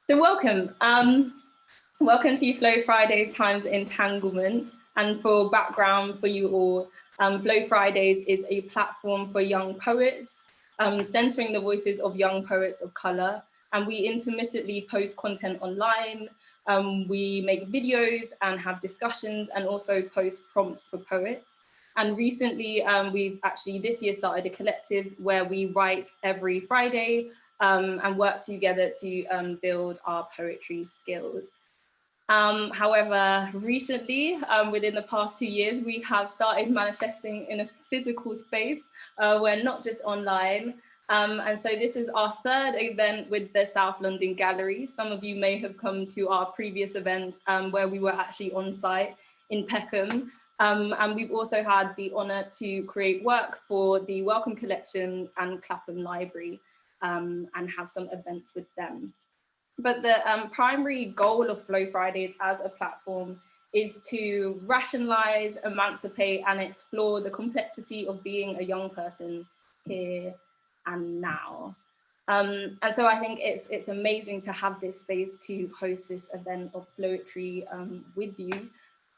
So welcome. Welcome to Flow Fridays times Entanglement. And for background for you all, Flow Fridays is a platform for young poets, centering the voices of young poets of color. And we intermittently post content online. We make videos and have discussions and also post prompts for poets. And recently, we've actually this year started a collective where we write every Friday and work together to build our poetry skills. However, recently, within the past 2 years, we have started manifesting in a physical space. We're not just online. And so this is our third event with the South London Gallery. Some of you may have come to our previous events where we were actually on site in Peckham. And we've also had the honour to create work for the Wellcome Collection and Clapham Library and have some events with them. But the primary goal of Flow Fridays as a platform is to rationalize, emancipate, and explore the complexity of being a young person here and now. And so I think it's amazing to have this space to host this event of poetry with you.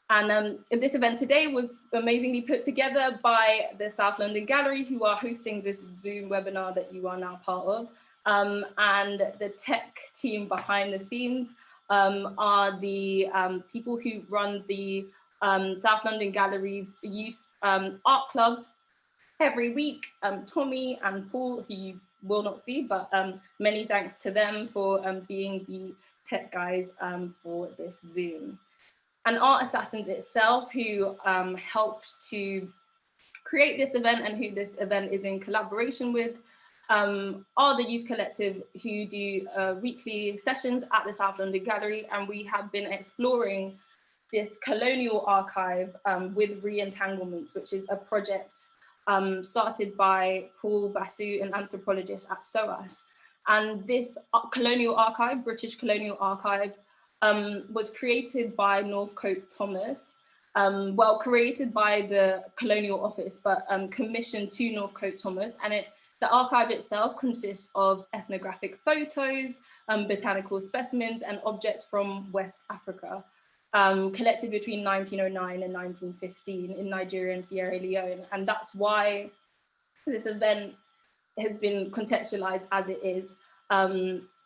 And this event today was amazingly put together by the South London Gallery, who are hosting this Zoom webinar that you are now part of. And the tech team behind the scenes are the people who run the South London Gallery's Youth Art Club every week. Tommy and Paul, who you will not see, but many thanks to them for being the tech guys for this Zoom. And Art Assassins itself, who helped to create this event and who this event is in collaboration with, are the youth collective who do weekly sessions at the South London Gallery. And we have been exploring this colonial archive with re-entanglements, which is a project started by Paul Basu, an anthropologist at SOAS. And this colonial archive, British Colonial Archive, was created by Northcote Thomas, created by the Colonial Office, but commissioned to Northcote Thomas. And the archive itself consists of ethnographic photos, botanical specimens, and objects from West Africa, collected between 1909 and 1915 in Nigeria and Sierra Leone. And that's why this event has been contextualized as it is.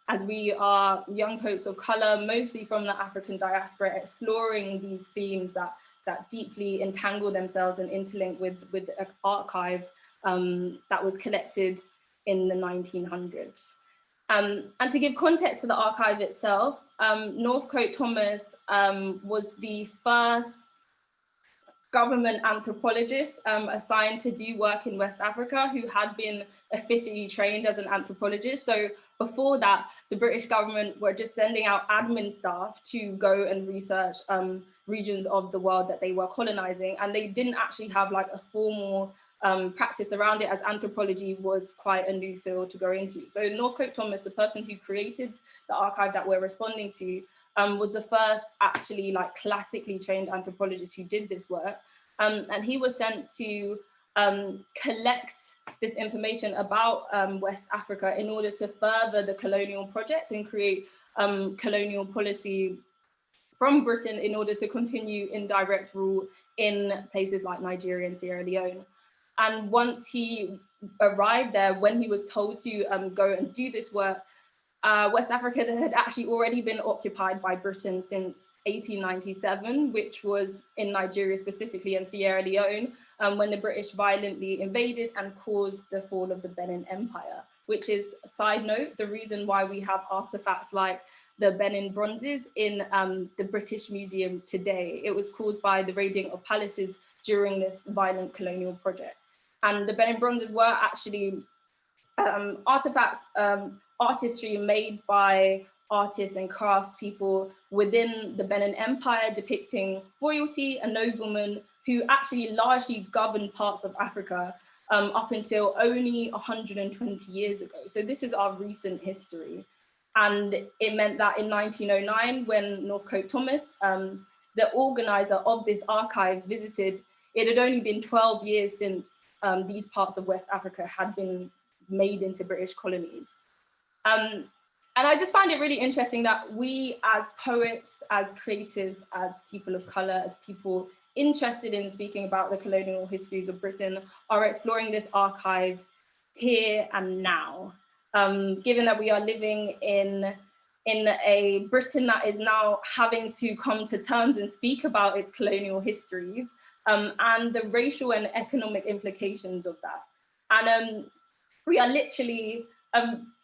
As we are young poets of color, mostly from the African diaspora, exploring these themes that deeply entangle themselves and interlink with the archive that was collected in the 1900s. And to give context to the archive itself, Northcote Thomas was the first government anthropologist assigned to do work in West Africa, who had been officially trained as an anthropologist. So before that, the British government were just sending out admin staff to go and research regions of the world that they were colonizing. And they didn't actually have like a formal practice around it, as anthropology was quite a new field to go into. So Northcote Thomas, the person who created the archive that we're responding to, was the first actually like classically trained anthropologist who did this work. And he was sent to collect this information about West Africa in order to further the colonial project and create colonial policy from Britain in order to continue indirect rule in places like Nigeria and Sierra Leone. And once he arrived there, when he was told to go and do this work, West Africa had actually already been occupied by Britain since 1897, which was in Nigeria specifically and Sierra Leone, when the British violently invaded and caused the fall of the Benin Empire, which is, a side note, the reason why we have artifacts like the Benin bronzes in the British Museum today. It was caused by the raiding of palaces during this violent colonial project. And the Benin bronzes were actually artifacts, artistry made by artists and craftspeople within the Benin Empire, depicting royalty and noblemen who actually largely governed parts of Africa up until only 120 years ago. So this is our recent history. And it meant that in 1909, when Northcote Thomas, the organizer of this archive, visited, it had only been 12 years since these parts of West Africa had been made into British colonies. And And I just find it really interesting that we as poets, as creatives, as people of color, as people interested in speaking about the colonial histories of Britain are exploring this archive here and now. Given that we are living in a Britain that is now having to come to terms and speak about its colonial histories and the racial and economic implications of that. And we are literally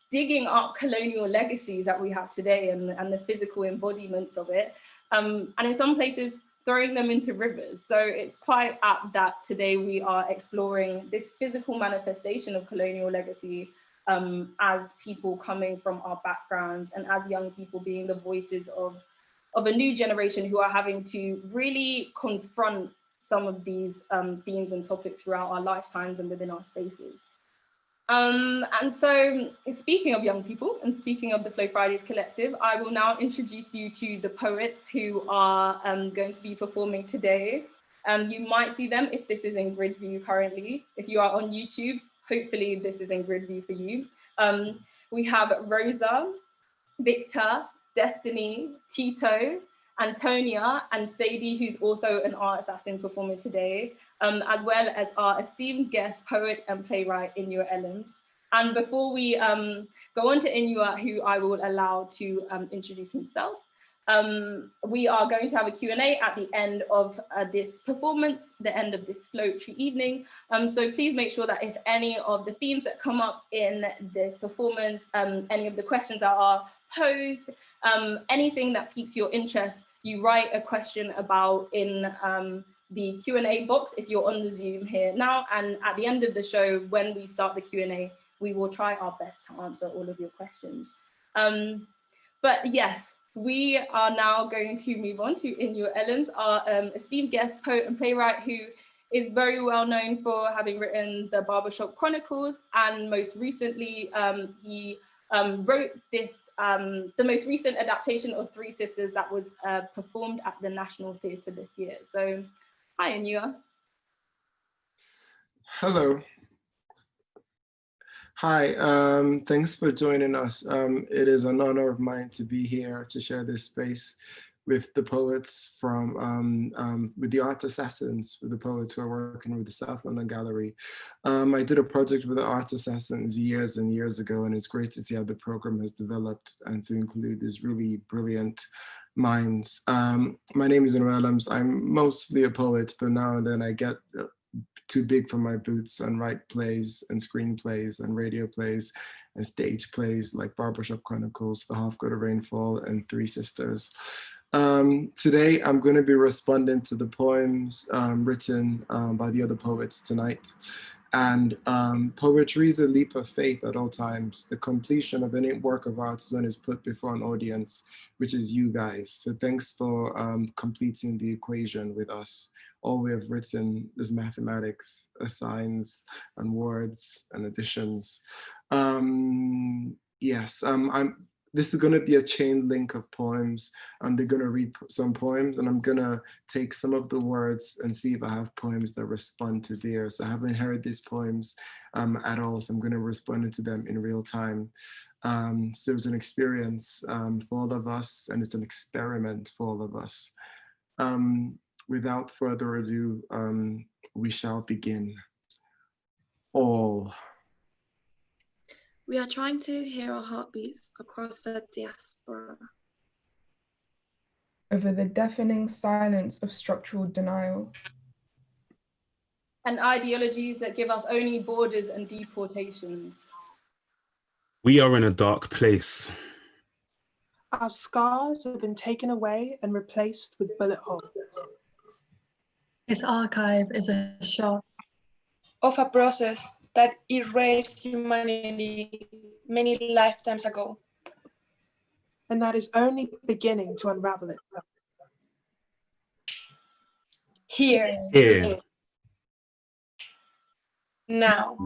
digging up colonial legacies that we have today and the physical embodiments of it. And in some places, throwing them into rivers. So it's quite apt that today we are exploring this physical manifestation of colonial legacy as people coming from our backgrounds and as young people being the voices of a new generation who are having to really confront some of these themes and topics throughout our lifetimes and within our spaces. And so speaking of young people and speaking of the Flow Fridays Collective, I will now introduce you to the poets who are going to be performing today. You might see them if this is in grid view currently. If you are on YouTube, hopefully this is in grid view for you. We have Rosa, Victor, Destiny, Tito, Antonia, and Sadie, who's also an art assassin performing today, as well as our esteemed guest, poet and playwright, Inua Ellams. And before we go on to Inua, who I will allow to introduce himself, we are going to have a Q&A at the end of this performance, the end of this floetry evening. So please make sure that if any of the themes that come up in this performance, any of the questions that are posed, anything that piques your interest, you write a question about in the Q&A box if you're on the Zoom here now. And at the end of the show, when we start the Q&A, we will try our best to answer all of your questions. But yes, we are now going to move on to Inua Ellams, our esteemed guest, poet and playwright, who is very well known for having written the Barbershop Chronicles, and most recently he wrote this, the most recent adaptation of Three Sisters that was performed at the National Theatre this year. So, hi Inua. Hello. Hi, thanks for joining us. It is an honor of mine to be here to share this space with the poets from, with the art assassins, with the poets who are working with the South London Gallery. I did a project with the art assassins years and years ago, and it's great to see how the program has developed and to include these really brilliant minds. My name is Inua Ellams. I'm mostly a poet, though now and then I get too big for my boots and write plays and screenplays and radio plays and stage plays like Barbershop Chronicles, The Half God of Rainfall, and Three Sisters. Today, I'm going to be responding to the poems written by the other poets tonight. And poetry is a leap of faith at all times. The completion of any work of art is when it's put before an audience, which is you guys. So thanks for completing the equation with us. All we have written is mathematics, signs and words and additions. Yes, this is going to be a chain link of poems, and they're going to read some poems, and I'm going to take some of the words and see if I have poems that respond to theirs. I haven't heard these poems at all, so I'm going to respond to them in real time. So it's an experience for all of us, and it's an experiment for all of us. Without further ado, we shall begin. All. We are trying to hear our heartbeats across the diaspora. Over the deafening silence of structural denial. And ideologies that give us only borders and deportations. We are in a dark place. Our scars have been taken away and replaced with bullet holes. This archive is a shot of a process that erased humanity many lifetimes ago. And that is only beginning to unravel it. Here. Now.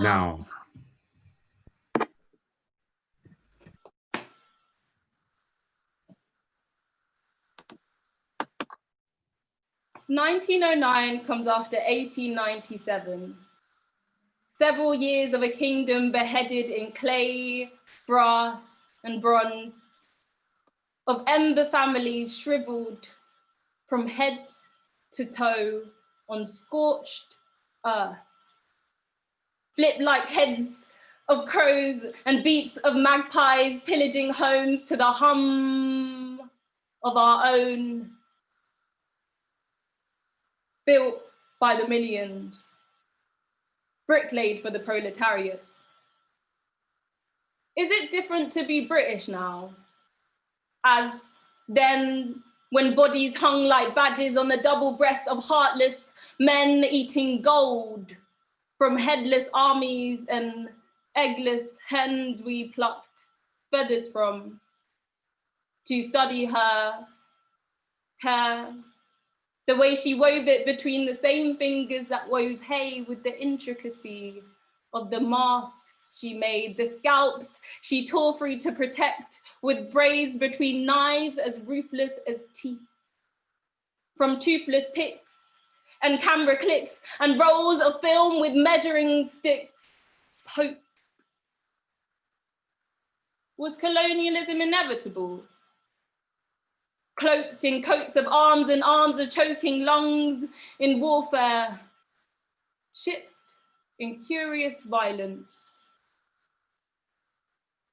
1909 comes after 1897. Several years of a kingdom beheaded in clay, brass, and bronze, of ember families shriveled from head to toe on scorched earth, flip like heads of crows and beats of magpies pillaging homes to the hum of our own, built by the millions, brick-laid for the proletariat. Is it different to be British now? As then, when bodies hung like badges on the double breast of heartless men eating gold from headless armies and eggless hens we plucked feathers from to study her hair, the way she wove it between the same fingers that wove hay with the intricacy of the masks she made, the scalps she tore free to protect with braids between knives as ruthless as teeth. From toothless picks and camera clicks and rolls of film with measuring sticks, hope. Was colonialism inevitable? Cloaked in coats of arms and arms of choking lungs in warfare, shipped in curious violence.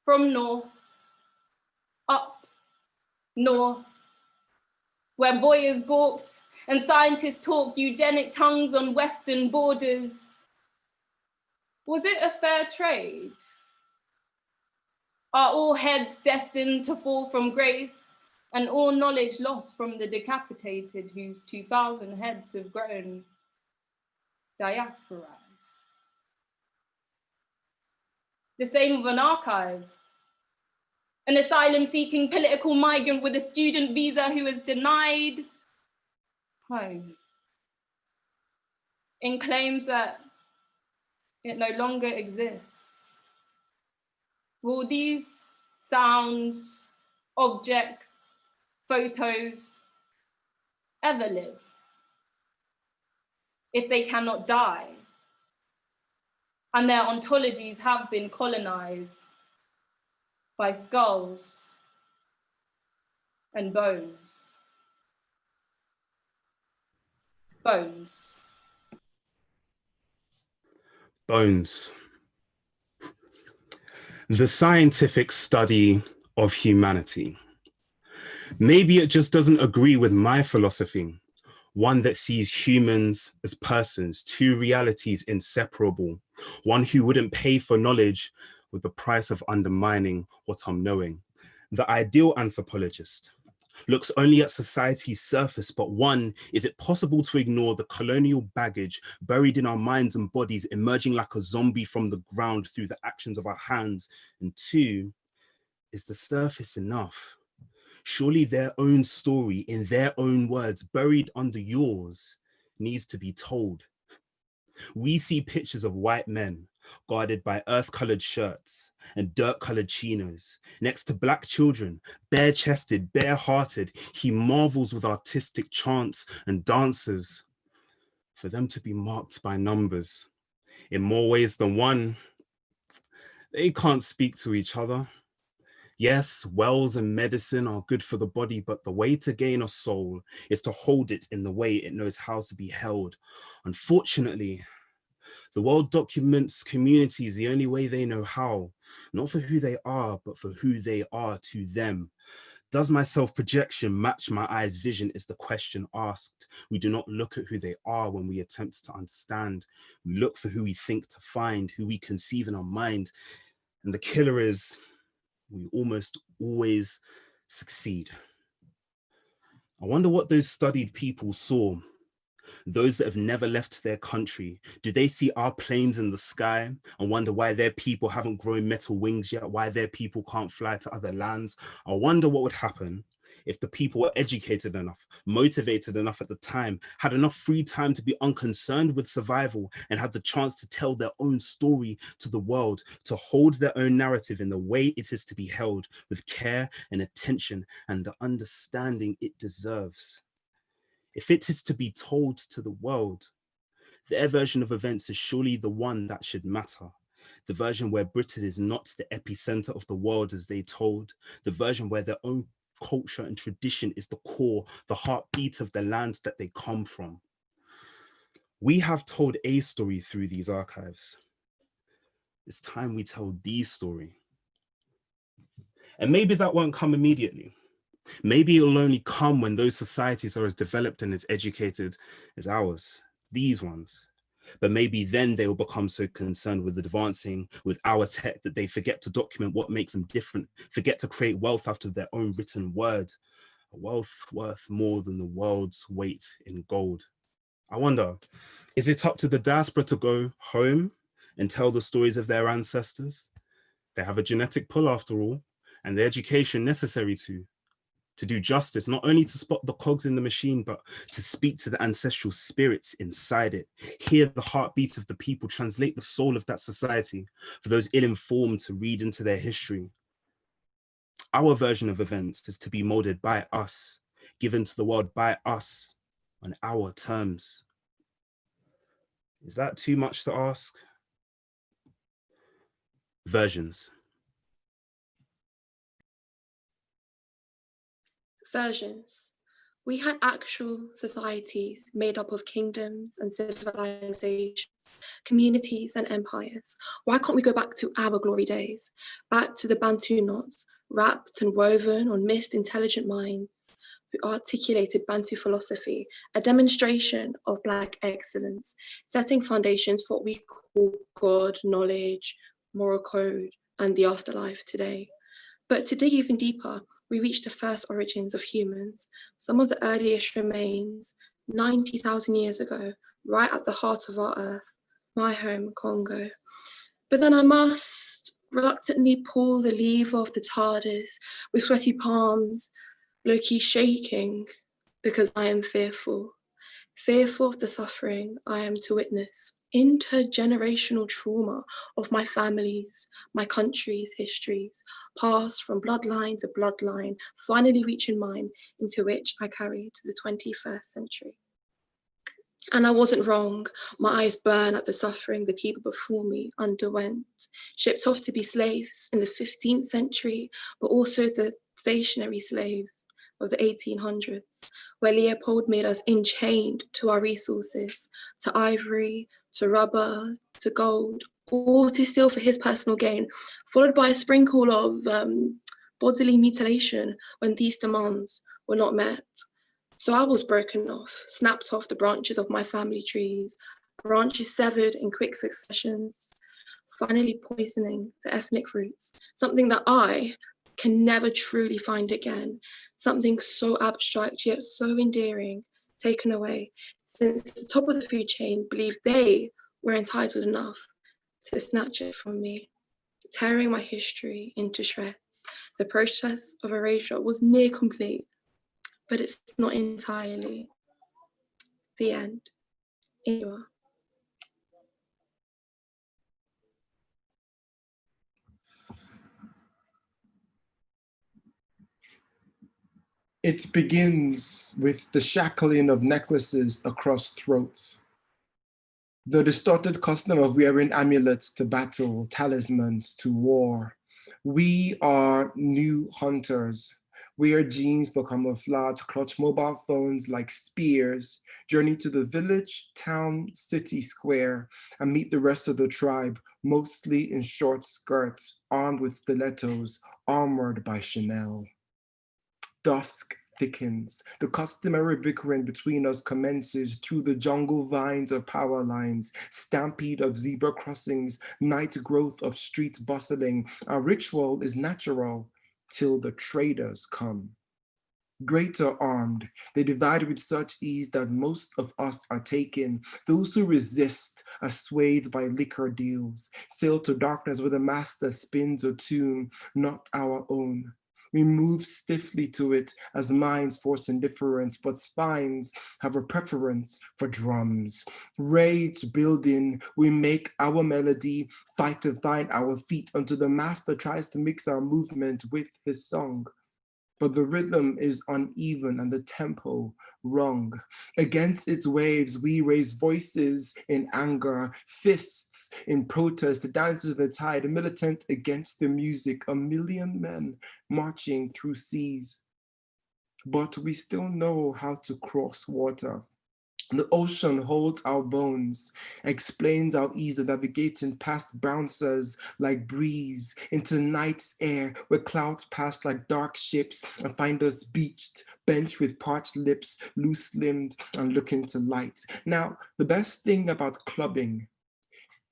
From north, up north, where boyers gawked and scientists talked eugenic tongues on Western borders. Was it a fair trade? Are all heads destined to fall from grace and all knowledge lost from the decapitated whose 2,000 heads have grown diasporized? The same of an archive. An asylum-seeking political migrant with a student visa who is denied home in claims that it no longer exists. Will these sounds, objects, photos ever live if they cannot die and their ontologies have been colonized by skulls and bones? Bones. Bones. The scientific study of humanity. Maybe it just doesn't agree with my philosophy, one that sees humans as persons, two realities inseparable, one who wouldn't pay for knowledge with the price of undermining what I'm knowing. The ideal anthropologist looks only at society's surface, but one, is it possible to ignore the colonial baggage buried in our minds and bodies, emerging like a zombie from the ground through the actions of our hands? And two, is the surface enough? Surely their own story, in their own words, buried under yours, needs to be told. We see pictures of white men guarded by earth-colored shirts and dirt-colored chinos, next to black children, bare-chested, bare-hearted. He marvels with artistic chants and dancers. For them to be marked by numbers, in more ways than one, they can't speak to each other. Yes, wells and medicine are good for the body, but the way to gain a soul is to hold it in the way it knows how to be held. Unfortunately, the world documents communities the only way they know how, not for who they are, but for who they are to them. Does my self-projection match my eye's vision is the question asked. We do not look at who they are when we attempt to understand. We look for who we think to find, who we conceive in our mind. And the killer is, we almost always succeed. I wonder what those studied people saw. Those that have never left their country, do they see our planes in the sky and wonder why their people haven't grown metal wings yet, why their people can't fly to other lands? I wonder what would happen if the people were educated enough, motivated enough at the time, had enough free time to be unconcerned with survival and had the chance to tell their own story to the world, to hold their own narrative in the way it is to be held with care and attention and the understanding it deserves. If it is to be told to the world, their version of events is surely the one that should matter. the version where Britain is not the epicenter of the world as they told, the version where their own culture and tradition is the core, the heartbeat of the land that they come from. We have told a story through these archives. It's time we tell the story. And maybe that won't come immediately. Maybe it'll only come when those societies are as developed and as educated as ours, these ones. But maybe then they will become so concerned with advancing with our tech that they forget to document what makes them different, forget to create wealth out of their own written word, a wealth worth more than the world's weight in gold. I wonder, is it up to the diaspora to go home and tell the stories of their ancestors? They have a genetic pull after all, and the education necessary to do justice, not only to spot the cogs in the machine, but to speak to the ancestral spirits inside it, hear the heartbeat of the people, translate the soul of that society for those ill-informed to read into their history. Our version of events is to be molded by us, given to the world by us on our terms. Is that too much to ask? Versions. Versions. We had actual societies made up of kingdoms and civilizations, communities and empires. Why can't we go back to our glory days, back to the Bantu knots, wrapped and woven on mist intelligent minds who articulated Bantu philosophy, a demonstration of Black excellence, setting foundations for what we call God, knowledge, moral code, and the afterlife today. But to dig even deeper, we reach the first origins of humans, some of the earliest remains 90,000 years ago, right at the heart of our earth, my home, Congo. But then I must reluctantly pull the lever of the TARDIS with sweaty palms, low-key shaking, because I am fearful. Fearful of the suffering I am to witness, intergenerational trauma of my family's, my country's histories, passed from bloodline to bloodline, finally reaching mine, into which I carry to the 21st century. And I wasn't wrong. My eyes burn at the suffering the people before me underwent, shipped off to be slaves in the 15th century, but also the stationary slaves of the 1800s, where Leopold made us enchained to our resources, to ivory, to rubber, to gold, all to steal for his personal gain, followed by a sprinkle of bodily mutilation when these demands were not met. So I was broken off, snapped off the branches of my family trees, branches severed in quick successions, finally poisoning the ethnic roots, something that I can never truly find again, something so abstract yet so endearing, taken away, since the top of the food chain believed they were entitled enough to snatch it from me, tearing my history into shreds. The process of erasure was near complete, but it's not entirely. The end. Inua. It begins with the shackling of necklaces across throats, the distorted custom of wearing amulets to battle, talismans to war. We are new hunters. Wear jeans for camouflage, clutch mobile phones like spears, journey to the village, town, city, square, and meet the rest of the tribe, mostly in short skirts, armed with stilettos, armored by Chanel. Dusk thickens. The customary bickering between us commences through the jungle vines of power lines, stampede of zebra crossings, night growth of streets bustling. Our ritual is natural till the traders come. Greater armed, they divide with such ease that most of us are taken. Those who resist are swayed by liquor deals, sail to darkness where the master spins a tune, not our own. We move stiffly to it as minds force indifference, but spines have a preference for drums. Rage building, we make our melody, fight to find our feet until the master tries to mix our movement with his song. but the rhythm is uneven and the tempo wrong. Against its waves, we raise voices in anger, fists in protest, the dancers of the tide, a militant against the music, a million men marching through seas. But we still know how to cross water. The ocean holds our bones, explains our ease of navigating past bouncers like breeze into night's air where clouds pass like dark ships and find us beached, benched with parched lips, loose-limbed and looking to light. Now, the best thing about clubbing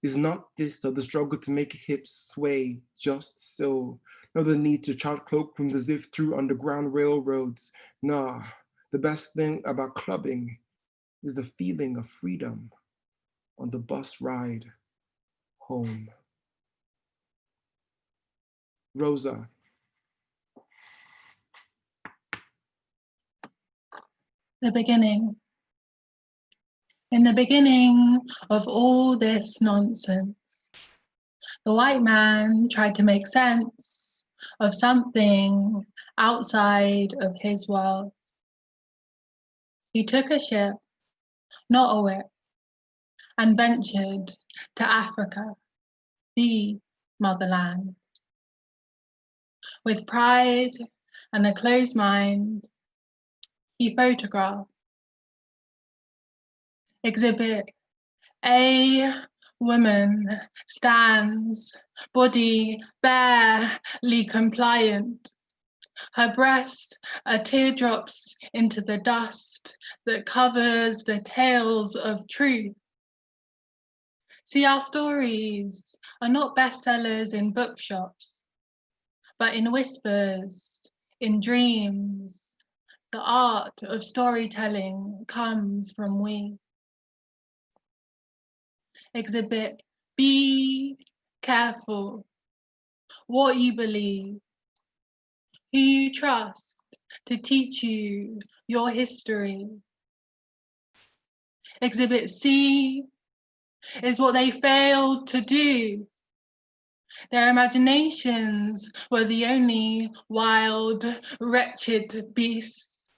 is not this or the struggle to make hips sway just so, nor the need to chart cloakrooms as if through underground railroads. Nah, the best thing about clubbing is the feeling of freedom on the bus ride home. Rosa. The beginning. In the beginning of all this nonsense, the white man tried to make sense of something outside of his world. He took a ship, not a whip, and ventured to Africa, the motherland. With pride and a closed mind, he photographed. Exhibit A woman stands, body barely compliant. Her breasts are teardrops into the dust that covers the tales of truth. See, our stories are not bestsellers in bookshops, but in whispers, in dreams. The art of storytelling comes from we. Exhibit, be careful what you believe, who you trust to teach you your history. Exhibit C is what they failed to do. Their imaginations were the only wild, wretched beasts.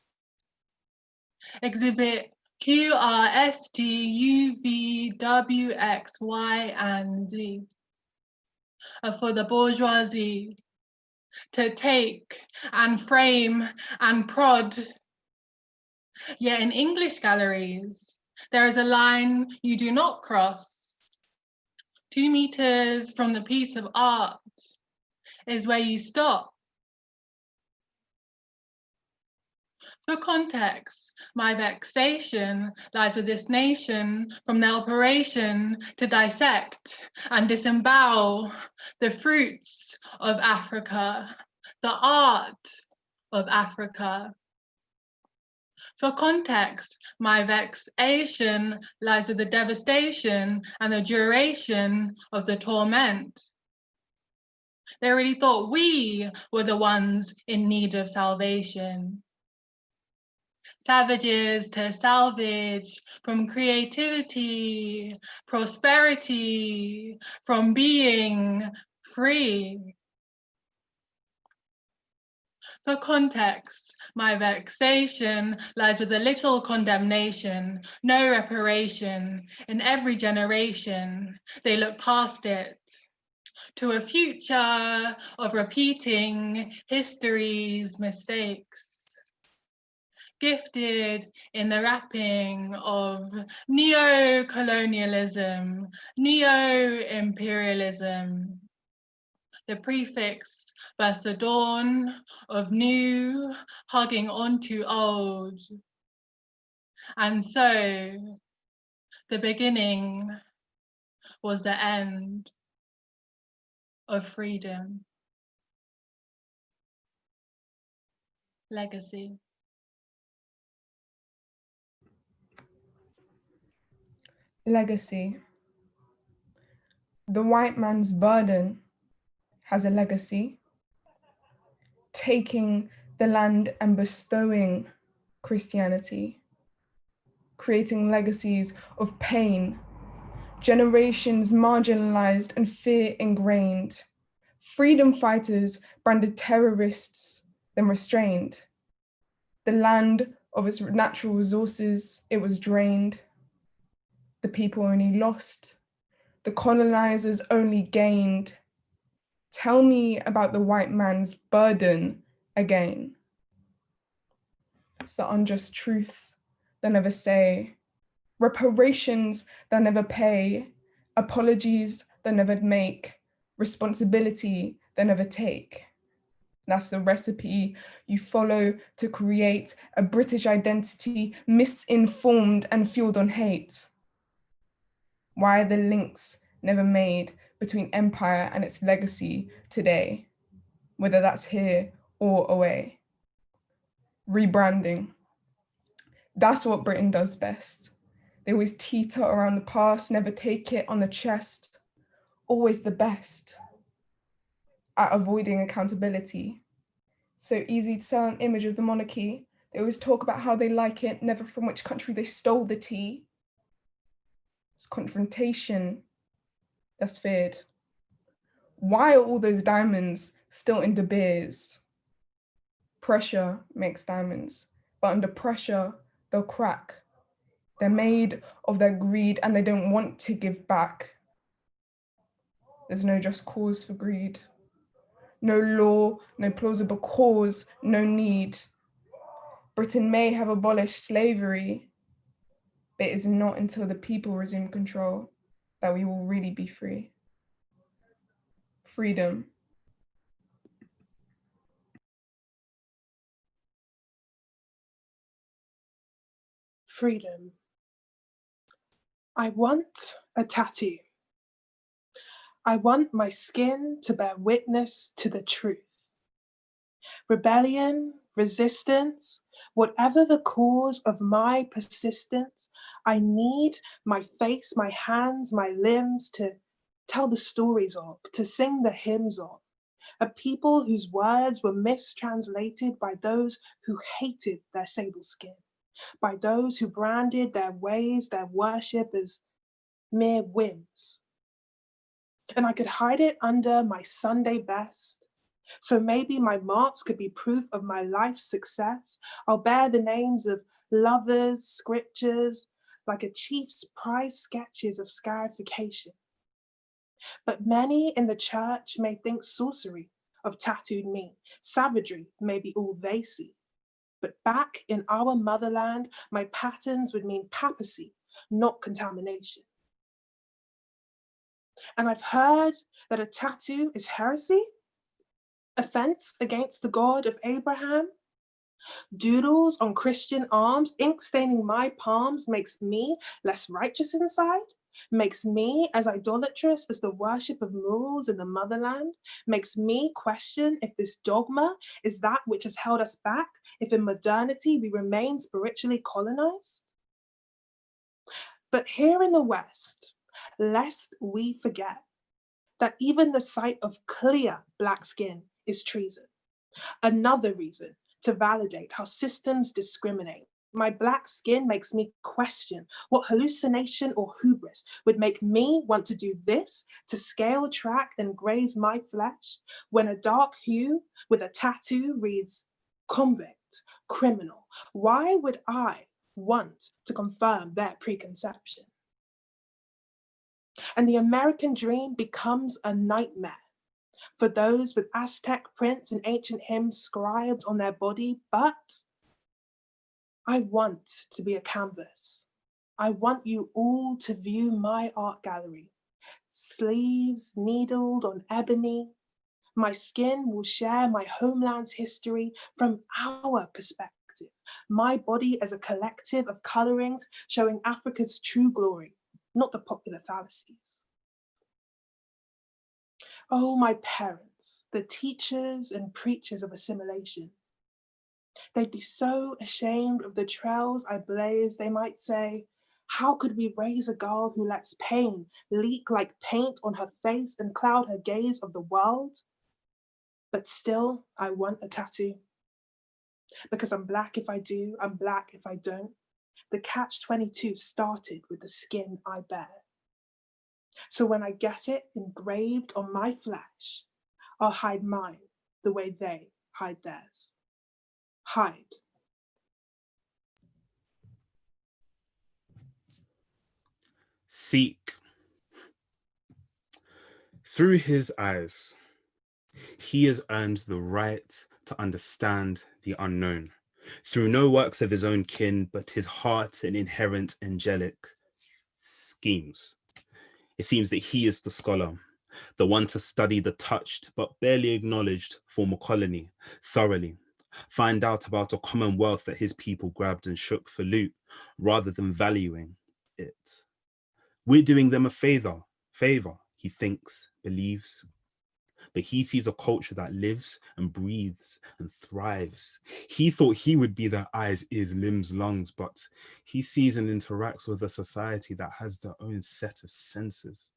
Exhibit Q, R, S, T, U, V, W, X, Y, and Z are for the bourgeoisie to take and frame and prod. Yet in English galleries, there is a line you do not cross. 2 meters from the piece of art is where you stop. For context, my vexation lies with this nation from their operation to dissect and disembowel the fruits of Africa, the art of Africa. For context, my vexation lies with the devastation and the duration of the torment. They really thought we were the ones in need of salvation. Savages to salvage from creativity, prosperity, from being free. For context, my vexation lies with a little condemnation, no reparation. In every generation, they look past it to a future of repeating history's mistakes. Gifted in the wrapping of neo-colonialism, neo-imperialism, the prefix thus the dawn of new, hugging onto old. And so the beginning was the end of freedom. Legacy. Legacy. The white man's burden has a legacy, taking the land and bestowing Christianity, creating legacies of pain, generations marginalized and fear ingrained, freedom fighters branded terrorists then restrained. The land of its natural resources, it was drained. The people only lost. The colonizers only gained. Tell me about the white man's burden again. It's the unjust truth they'll never say, reparations they'll never pay, apologies they'll never make, responsibility they'll never take. That's the recipe you follow to create a British identity misinformed and fueled on hate. Why are the links never made between empire and its legacy today, whether that's here or away? Rebranding. That's what Britain does best. They always teeter around the past, never take it on the chest, always the best at avoiding accountability. So easy to sell an image of the monarchy. They always talk about how they like it, never from which country they stole the tea. It's confrontation that's feared. Why are all those diamonds still in De Beers? Pressure makes diamonds, but under pressure, they'll crack. They're made of their greed and they don't want to give back. There's no just cause for greed. No law, no plausible cause, no need. Britain may have abolished slavery, but it is not until the people resume control that we will really be free. Freedom. Freedom. I want a tattoo. I want my skin to bear witness to the truth. Rebellion, resistance, whatever the cause of my persistence, I need my face, my hands, my limbs to tell the stories of, to sing the hymns of, a people whose words were mistranslated by those who hated their sable skin, by those who branded their ways, their worship as mere whims. And I could hide it under my Sunday best. So maybe my marks could be proof of my life's success. I'll bear the names of lovers, scriptures, like a chief's prize sketches of scarification. But many in the church may think sorcery of tattooed me. Savagery may be all they see. But back in our motherland, my patterns would mean papacy, not contamination. And I've heard that a tattoo is heresy, offense against the God of Abraham. Doodles on Christian arms, ink staining my palms makes me less righteous inside, makes me as idolatrous as the worship of murals in the motherland, makes me question if this dogma is that which has held us back, if in modernity we remain spiritually colonized. But here in the West, lest we forget that even the sight of clear Black skin is treason. Another reason to validate how systems discriminate. My Black skin makes me question what hallucination or hubris would make me want to do this, to scale, track, and graze my flesh, when a dark hue with a tattoo reads convict, criminal. Why would I want to confirm their preconception? And the American dream becomes a nightmare for those with Aztec prints and ancient hymns scribed on their body, but I want to be a canvas. I want you all to view my art gallery. Sleeves needled on ebony. My skin will share my homeland's history from our perspective. My body as a collective of colorings showing Africa's true glory, not the popular fallacies. Oh, my parents, the teachers and preachers of assimilation. They'd be so ashamed of the trails I blaze, they might say, how could we raise a girl who lets pain leak like paint on her face and cloud her gaze of the world? But still, I want a tattoo. Because I'm Black if I do, I'm Black if I don't. The catch-22 started with the skin I bear. So when I get it engraved on my flesh, I'll hide mine the way they hide theirs. hide. Seek. Through his eyes, he has earned the right to understand the unknown, through no works of his own kin, but his heart and inherent angelic schemes. It seems that he is the scholar, the one to study the touched but barely acknowledged former colony thoroughly, find out about a commonwealth that his people grabbed and shook for loot rather than valuing it. We're doing them a favor, he thinks, believes. But he sees a culture that lives and breathes and thrives. He thought he would be their eyes, ears, limbs, lungs, but he sees and interacts with a society that has their own set of senses,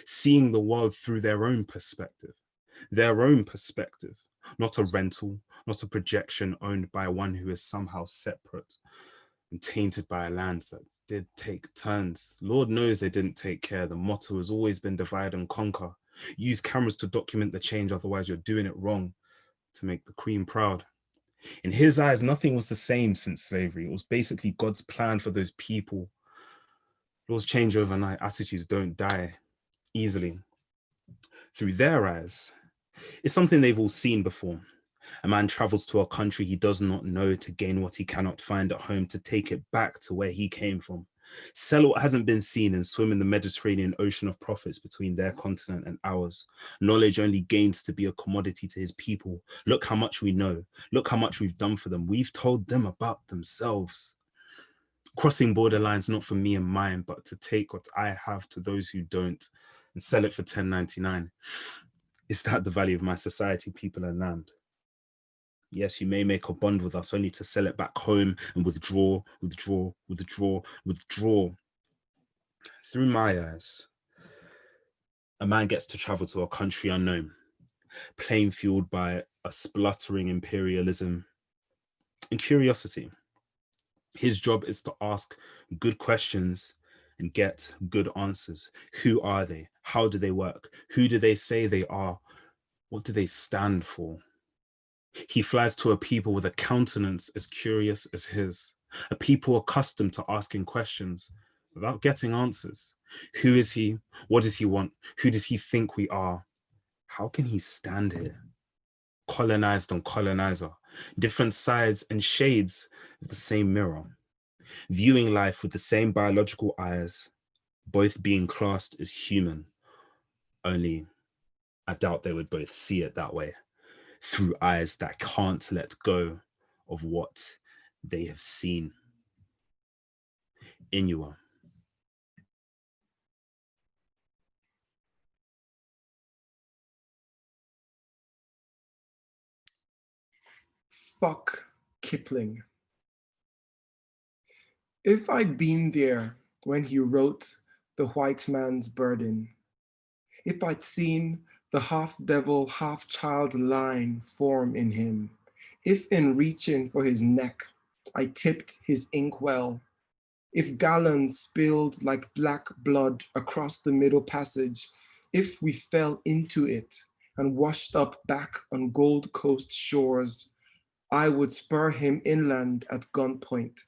seeing the world through their own perspective, not a rental, not a projection owned by one who is somehow separate and tainted by a land that did take turns. Lord knows they didn't take care. The motto has always been divide and conquer. Use cameras to document the change, otherwise you're doing it wrong to make the Queen proud. In his eyes, nothing was the same since slavery. It was basically God's plan for those people. Laws change overnight, attitudes don't die easily. Through their eyes, it's something they've all seen before. A man travels to a country he does not know to gain what he cannot find at home, to take it back to where he came from. Sell what hasn't been seen and swim in the Mediterranean ocean of profits between their continent and ours. Knowledge only gains to be a commodity to his people. Look how much we know. Look how much we've done for them. We've told them about themselves. Crossing borderlines, not for me and mine, but to take what I have to those who don't and sell it for $10.99. Is that the value of my society, people and land? Yes, you may make a bond with us only to sell it back home and withdraw. Through my eyes, a man gets to travel to a country unknown, plain fueled by a spluttering imperialism and curiosity. His job is to ask good questions and get good answers. Who are they? How do they work? Who do they say they are? What do they stand for? He flies to a people with a countenance as curious as his, a people accustomed to asking questions without getting answers. Who is he? What does he want? Who does he think we are? How can he stand here? Colonized and colonizer, different sides and shades of the same mirror, viewing life with the same biological eyes, both being classed as human, only I doubt they would both see it that way, through eyes that can't let go of what they have seen. Inua. Fuck Kipling. If I'd been there when he wrote The White Man's Burden, if I'd seen the half-devil, half-child line form in him, if in reaching for his neck, I tipped his inkwell, if gallons spilled like black blood across the middle passage, if we fell into it and washed up back on Gold Coast shores, I would spur him inland at gunpoint,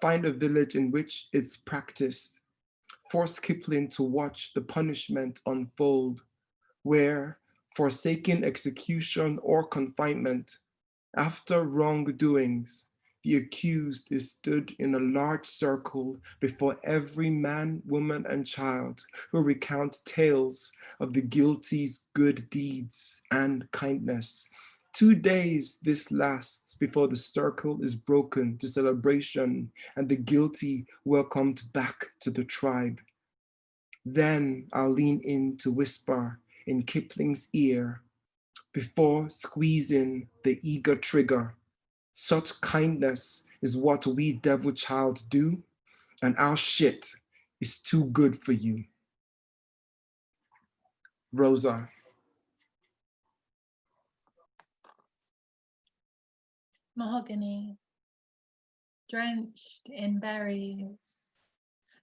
find a village in which it's practiced, force Kipling to watch the punishment unfold, where, forsaking execution or confinement, after wrongdoings, the accused is stood in a large circle before every man, woman, and child who recount tales of the guilty's good deeds and kindness. 2 days this lasts before the circle is broken to celebration and the guilty welcomed back to the tribe. Then I'll lean in to whisper in Kipling's ear before squeezing the eager trigger. Such kindness is what we devil child do, and our shit is too good for you. Rosa. Mahogany, drenched in berries,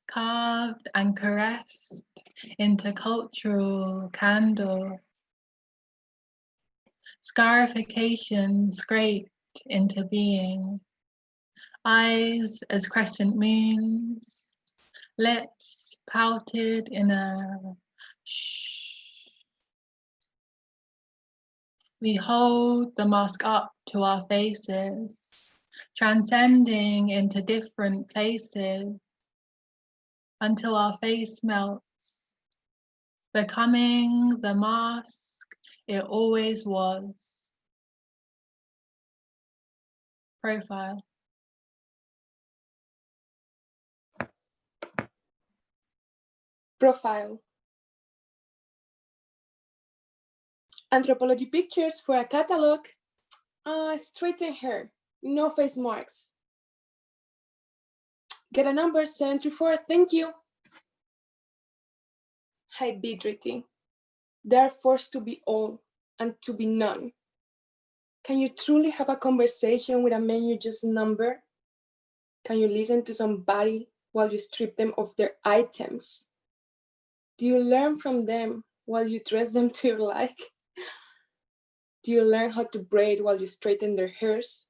carved and caressed into cultural candor. Scarification scraped into being. Eyes as crescent moons, lips pouted in a shh. We hold the mask up to our faces, transcending into different places until our face melts, becoming the mask it always was. Profile. Profile. Anthropology pictures for a catalog. Straighten hair, no face marks. Get a number 734, thank you. Hybridity. They are forced to be all and to be none. Can you truly have a conversation with a man you just number? Can you listen to somebody while you strip them of their items? Do you learn from them while you dress them to your like? Do you learn how to braid while you straighten their hairs?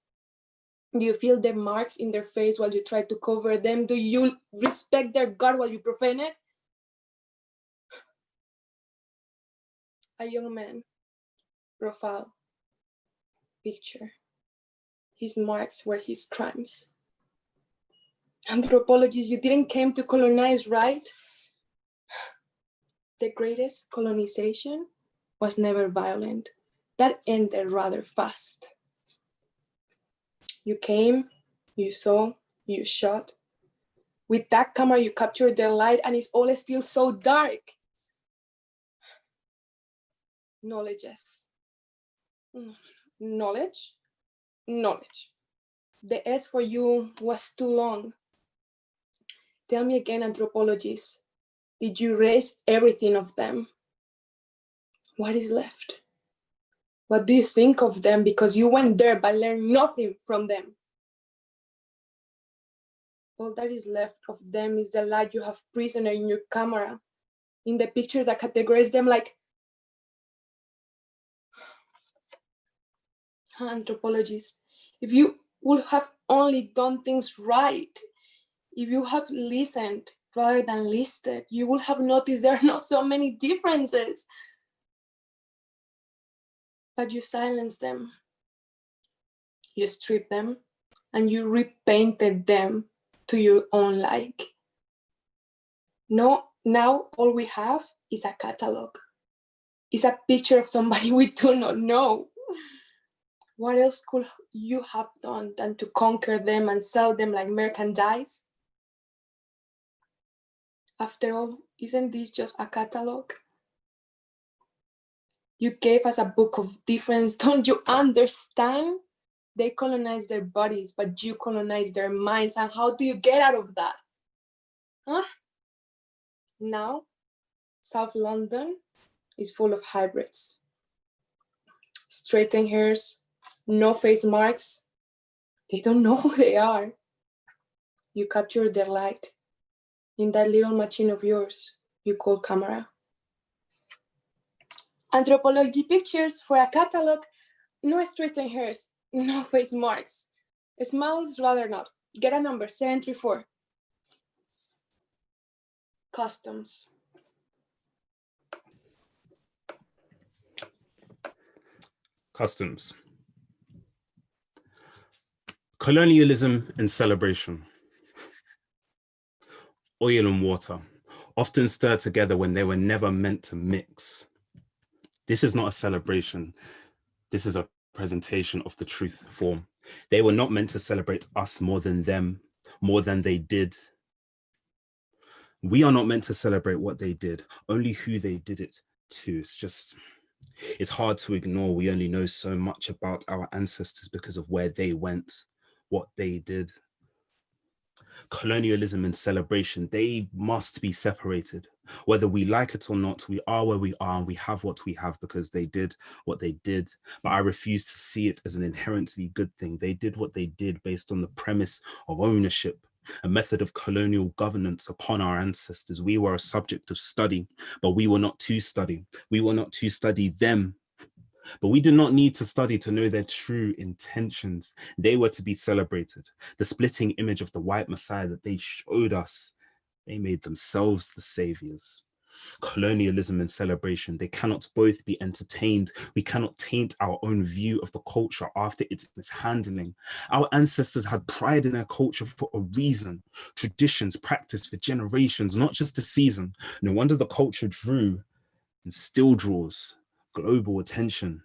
Do you feel the marks in their face while you try to cover them? Do you respect their God while you profane it? A young man, profile, picture. His marks were his crimes. Anthropologists, you didn't came to colonize, right? The greatest colonization was never violent. That ended rather fast. You came, you saw, you shot. With that camera, you captured their light and it's all still so dark. Knowledges. Knowledge? Knowledge. The S for you was too long. Tell me again, anthropologists, did you erase everything of them? What is left? What do you think of them? Because you went there but learned nothing from them. All that is left of them is the light you have prisoner in your camera, in the picture that categorizes them like anthropologists. If you would have only done things right, if you have listened rather than listed, you would have noticed there are not so many differences. But you silenced them, you stripped them, and you repainted them to your own like. No, now all we have is a catalog. It's a picture of somebody we do not know. What else could you have done than to conquer them and sell them like merchandise? After all, isn't this just a catalog? You gave us a book of difference, don't you understand? They colonize their bodies, but you colonize their minds. And how do you get out of that? Huh? Now, South London is full of hybrids. Straightened hairs, no face marks. They don't know who they are. You capture their light in that little machine of yours you call camera. Anthropology pictures for a catalog, no straightened hairs, no face marks. Smiles rather not. Get a number, 734. Customs. Customs. Colonialism and celebration. Oil and water, often stirred together when they were never meant to mix. This is not a celebration. This is a presentation of the truth form. They were not meant to celebrate us more than them, more than they did. We are not meant to celebrate what they did, only who they did it to. It's hard to ignore. We only know so much about our ancestors because of where they went, what they did. Colonialism and celebration, they must be separated. Whether we like it or not, we are where we are and we have what we have because they did what they did. But I refuse to see it as an inherently good thing. They did what they did based on the premise of ownership, a method of colonial governance upon our ancestors. We were a subject of study, but we were not to study. We were not to study them. But we did not need to study to know their true intentions. They were to be celebrated. The splitting image of the white Messiah that they showed us, they made themselves the saviors. Colonialism and celebration, they cannot both be entertained. We cannot taint our own view of the culture after its mishandling. Our ancestors had pride in their culture for a reason. Traditions practiced for generations, not just a season. No wonder the culture drew and still draws global attention.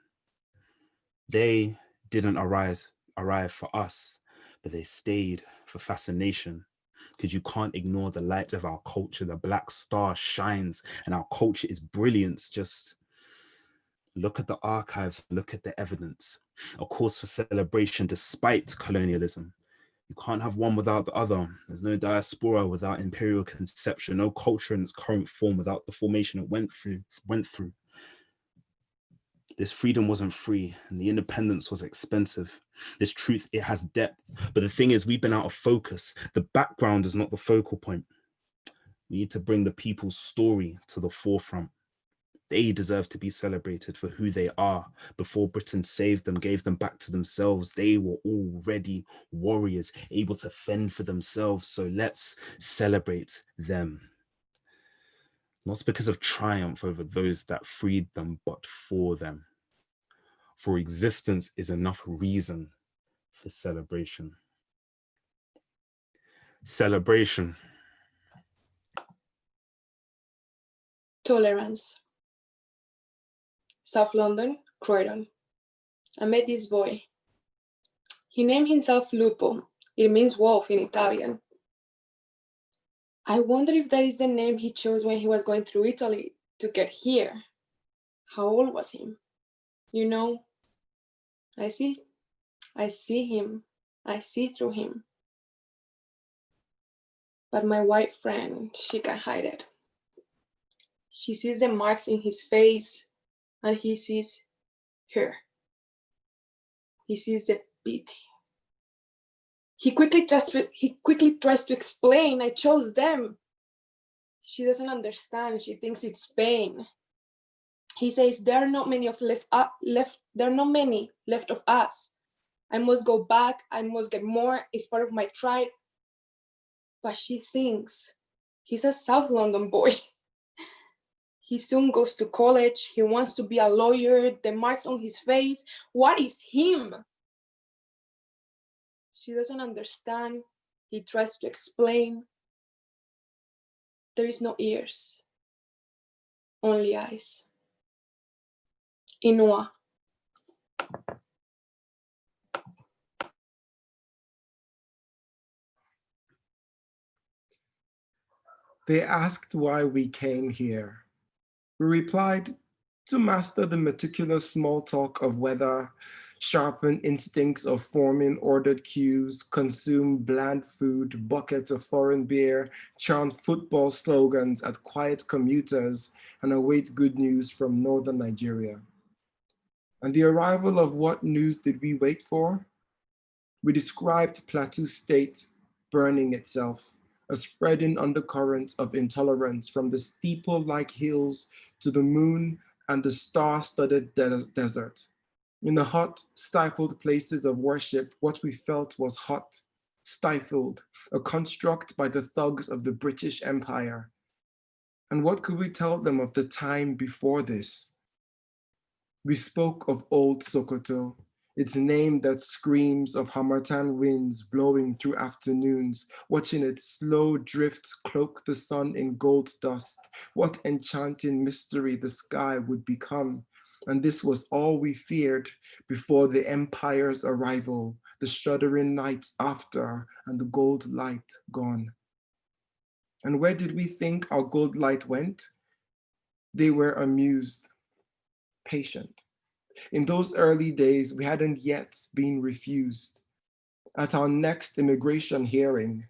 They didn't arrive for us, but they stayed for fascination. Because you can't ignore the light of our culture. The black star shines and our culture is brilliance. Just look at the archives, look at the evidence. A cause for celebration despite colonialism. You can't have one without the other. There's no diaspora without imperial conception, no culture in its current form without the formation it went through. This freedom wasn't free and the independence was expensive. This truth, it has depth. But the thing is, we've been out of focus. The background is not the focal point. We need to bring the people's story to the forefront. They deserve to be celebrated for who they are. Before Britain saved them, gave them back to themselves, they were already warriors, able to fend for themselves. So let's celebrate them. Not because of triumph over those that freed them, but for them. For existence is enough reason for celebration. Celebration. Tolerance. South London, Croydon. I met this boy. He named himself Lupo. It means wolf in Italian. I wonder if that is the name he chose when he was going through Italy to get here. How old was he? You know, I see him. I see through him. But my white friend, she can't hide it. She sees the marks in his face and he sees her. He sees the pity. He quickly tries to explain, I chose them. She doesn't understand. She thinks it's pain. He says, there are not many left of us. I must go back. I must get more. It's part of my tribe. But she thinks he's a South London boy. He soon goes to college. He wants to be a lawyer. The marks on his face. What is him? She doesn't understand. He tries to explain. There is no ears, only eyes. Inua. They asked why we came here. We replied, to master the meticulous small talk of weather, sharpen instincts of forming ordered cues, consume bland food, buckets of foreign beer, chant football slogans at quiet commuters, and await good news from northern Nigeria. And the arrival of what news did we wait for? We described Plateau State burning itself, a spreading undercurrent of intolerance from the steeple-like hills to the moon and the star-studded desert. In the hot, stifled places of worship, what we felt was hot, stifled, a construct by the thugs of the British Empire. And what could we tell them of the time before this? We spoke of old Sokoto, its name that screams of Harmattan winds blowing through afternoons, watching its slow drifts cloak the sun in gold dust. What enchanting mystery the sky would become. And this was all we feared before the empire's arrival, the shuddering nights after, and the gold light gone. And where did we think our gold light went? They were amused, patient. In those early days, we hadn't yet been refused. At our next immigration hearing,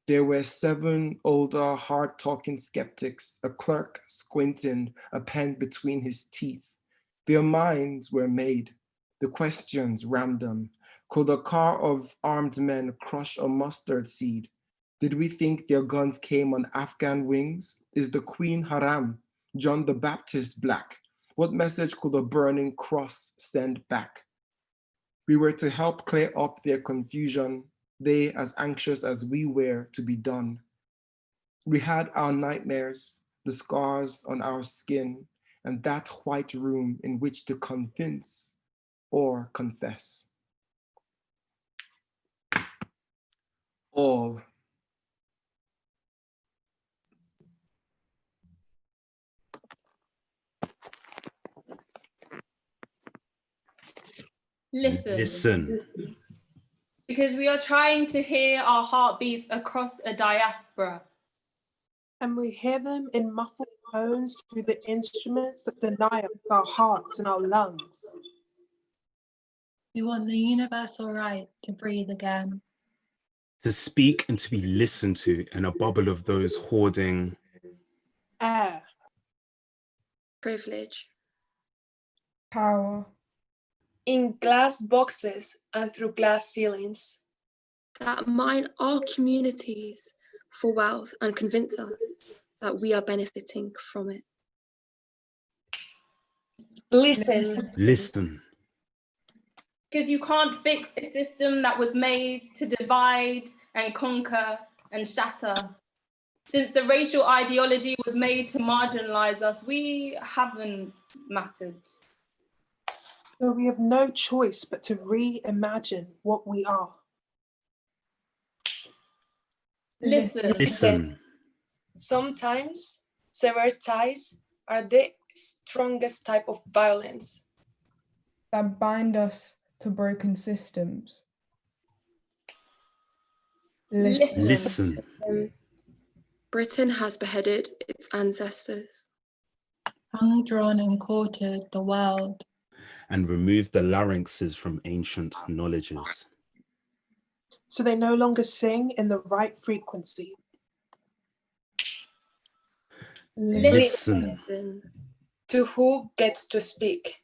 there were 7 older, hard-talking skeptics, a clerk squinting, a pen between his teeth. Their minds were made, the questions random. Could a car of armed men crush a mustard seed? Did we think their guns came on Afghan wings? Is the Queen haram? John the Baptist black? What message could a burning cross send back? We were to help clear up their confusion, they as anxious as we were to be done. We had our nightmares, the scars on our skin, and that white room in which to convince or confess. All. Listen. Listen. Because we are trying to hear our heartbeats across a diaspora. And we hear them in muffled tones through the instruments that deny us our hearts and our lungs. We want the universal right to breathe again. To speak and to be listened to in a bubble of those hoarding Air. Privilege. Power. In glass boxes and through glass ceilings. That mine our communities for wealth and convince us that we are benefiting from it. Listen. listen. Because you can't fix a system that was made to divide and conquer and shatter. Since the racial ideology was made to marginalize us, we haven't mattered. So we have no choice but to reimagine what we are. Listen. Listen. Sometimes severed ties are the strongest type of violence. That bind us to broken systems. Listen. Listen. Britain has beheaded its ancestors. Hung, drawn, and quartered the world. And remove the larynxes from ancient knowledges. So they no longer sing in the right frequency. Listen. To who gets to speak?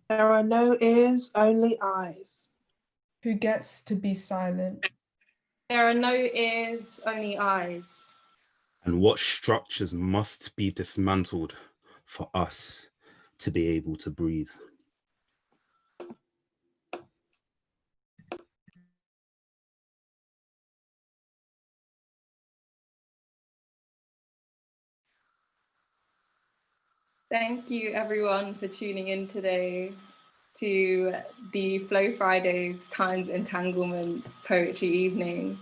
There are no ears, only eyes. Who gets to be silent? There are no ears, only eyes. And what structures must be dismantled for us to be able to breathe. Thank you everyone for tuning in today to the Flow Fridays Times Entanglements Poetry Evening.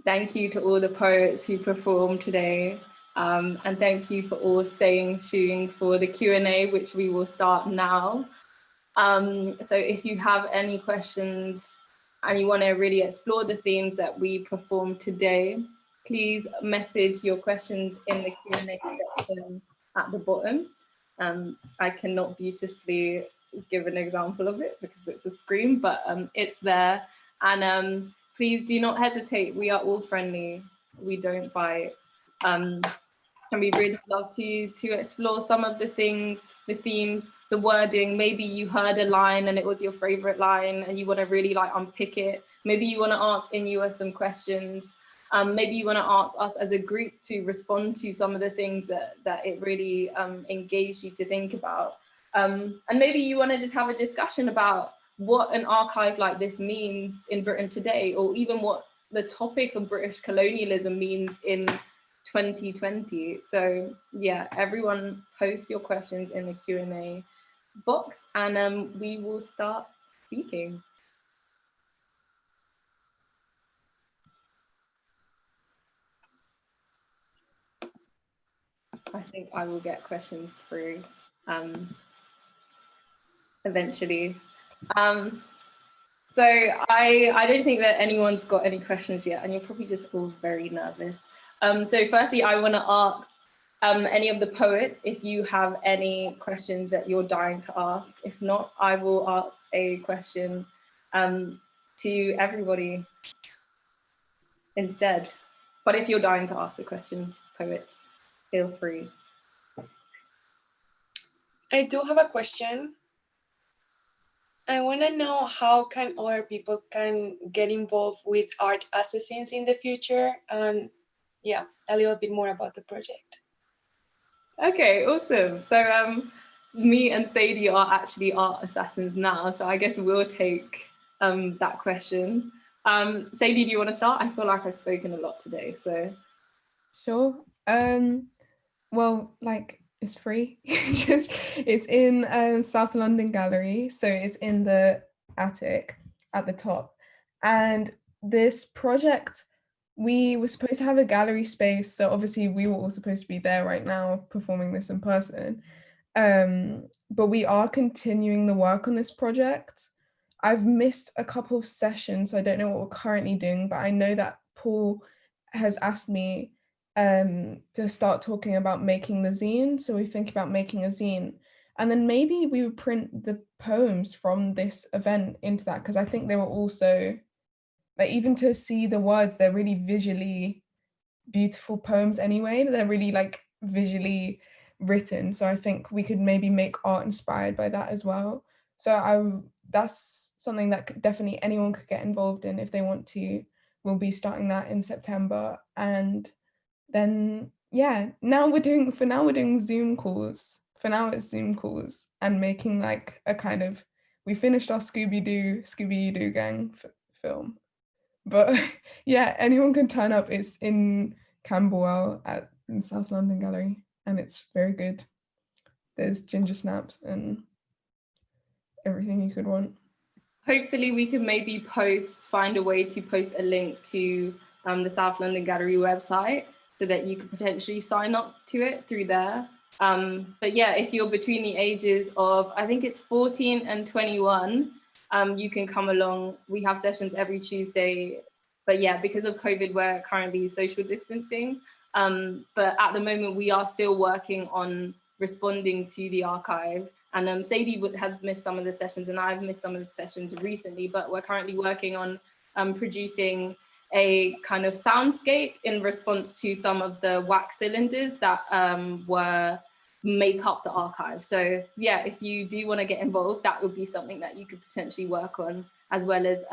Thank you to all the poets who performed today. And thank you for all staying tuned for the Q&A, which we will start now. So if you have any questions and you want to really explore the themes that we performed today, please message your questions in the Q&A section at the bottom. I cannot beautifully give an example of it because it's a screen, but it's there. And please do not hesitate. We are all friendly. We don't bite. And we really love to explore some of the things, the themes, the wording. Maybe you heard a line and it was your favorite line and you want to really like unpick it. Maybe you want to ask Inua some questions. Maybe you want to ask us as a group to respond to some of the things that it really engaged you to think about. And maybe you want to just have a discussion about what an archive like this means in Britain today, or even what the topic of British colonialism means in 2020. So yeah, everyone post your questions in the Q&A box and we will start speaking. I think I will get questions through eventually. So I don't think that anyone's got any questions yet, and you're probably just all very nervous. So firstly, I want to ask any of the poets if you have any questions that you're dying to ask. If not, I will ask a question to everybody instead. But if you're dying to ask a question, poets, feel free. I do have a question. I want to know how can other people can get involved with Art Assassins in the future, and yeah, a little bit more about the project. Okay, awesome. So me and Sadie are actually art assassins now, so I guess we'll take that question. Sadie, do you want to start? I feel like I've spoken a lot today, so. Sure. Well, like, it's free. It's in South London Gallery, so it's in the attic at the top. And this project, we were supposed to have a gallery space, so obviously we were all supposed to be there right now performing this in person. But we are continuing the work on this project. I've missed a couple of sessions, so I don't know what we're currently doing, but I know that Paul has asked me to start talking about making the zine. So we think about making a zine, and then maybe we would print the poems from this event into that, because I think they were also, like, even to see the words, they're really visually beautiful poems anyway. They're really like visually written. So I think we could maybe make art inspired by that as well. So that's something that definitely anyone could get involved in if they want to. We'll be starting that in September. And then, yeah, we're doing Zoom calls. For now it's Zoom calls and making like a kind of, we finished our Scooby-Doo gang film. But yeah, anyone can turn up. It's in Camberwell in South London Gallery, and it's very good. There's ginger snaps and everything you could want. Hopefully we can maybe find a way to post a link to the South London Gallery website so that you could potentially sign up to it through there. But yeah, if you're between the ages of, I think it's 14 and 21, you can come along. We have sessions every Tuesday, but yeah, because of COVID, we're currently social distancing. But at the moment, we are still working on responding to the archive. And Sadie has missed some of the sessions, and I've missed some of the sessions recently, but we're currently working on producing a kind of soundscape in response to some of the wax cylinders that make up the archive. So yeah, if you do want to get involved, that would be something that you could potentially work on, as well as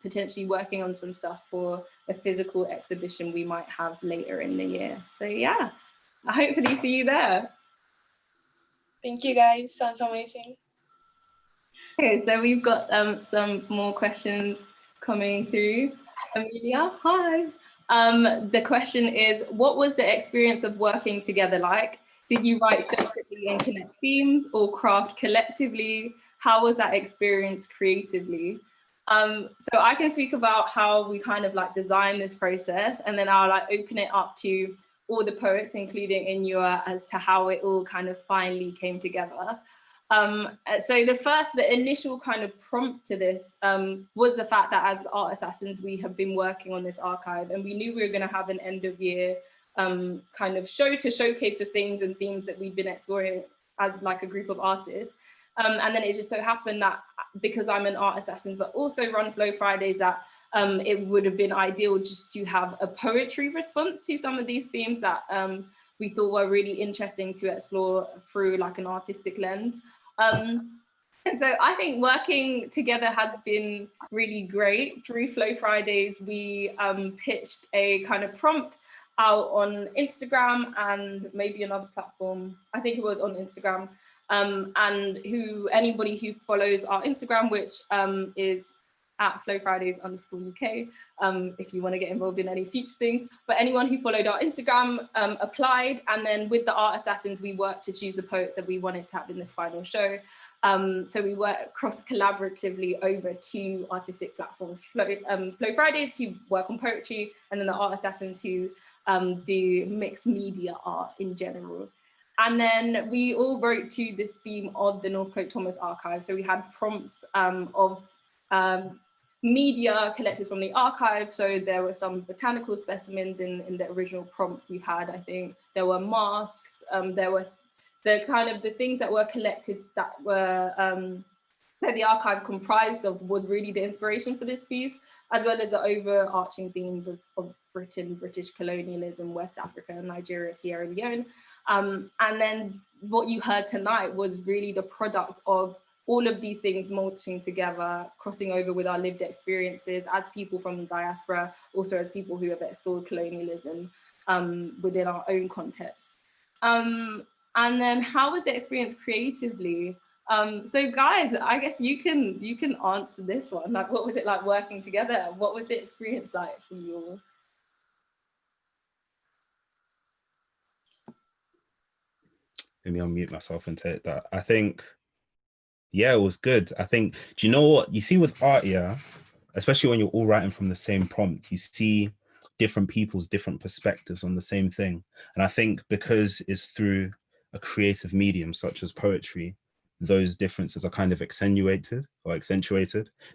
potentially working on some stuff for a physical exhibition we might have later in the year. So yeah, I hopefully see you there. Thank you guys, sounds amazing. Okay, so we've got some more questions coming through. Amelia, hi. The question is, what was the experience of working together like? Did you write separately and connect themes, or craft collectively? How was that experience creatively? So I can speak about how we kind of like design this process, and then I'll like open it up to all the poets, including Inua, as to how it all kind of finally came together. So the initial kind of prompt to this was the fact that as art assassins, we have been working on this archive, and we knew we were going to have an end of year kind of show to showcase the things and themes that we've been exploring as like a group of artists. And then it just so happened that because I'm an art assassin, but also run Flow Fridays, that it would have been ideal just to have a poetry response to some of these themes that we thought were really interesting to explore through like an artistic lens. And so I think working together has been really great. Through Flow Fridays, we pitched a kind of prompt out on Instagram and maybe another platform. I think it was on Instagram. And anybody who follows our Instagram, which is at flowfridays_UK, if you want to get involved in any future things. But anyone who followed our Instagram applied, and then with the art assassins, we worked to choose the poets that we wanted to have in this final show. So we work cross-collaboratively over 2 artistic platforms, Flow Fridays, who work on poetry, and then the art assassins, who do mixed media art in general. And then we all wrote to this theme of the Northcote Thomas archive. So we had prompts of media collected from the archive. So there were some botanical specimens in the original prompt we had. I think there were masks, there were the things that were collected that were that the archive comprised of was really the inspiration for this piece, as well as the overarching themes of Britain, British colonialism, West Africa, Nigeria, Sierra Leone. And then what you heard tonight was really the product of all of these things mulching together, crossing over with our lived experiences as people from the diaspora, also as people who have explored colonialism within our own context. And then how was the experience creatively? So guys, I guess you can answer this one. Like, what was it like working together? What was the experience like for you all? Let me unmute myself and take that. I think, yeah, it was good. I think, do you know what? You see with art, yeah, especially when you're all writing from the same prompt, you see different people's different perspectives on the same thing. And I think because it's through a creative medium such as poetry, those differences are kind of accentuated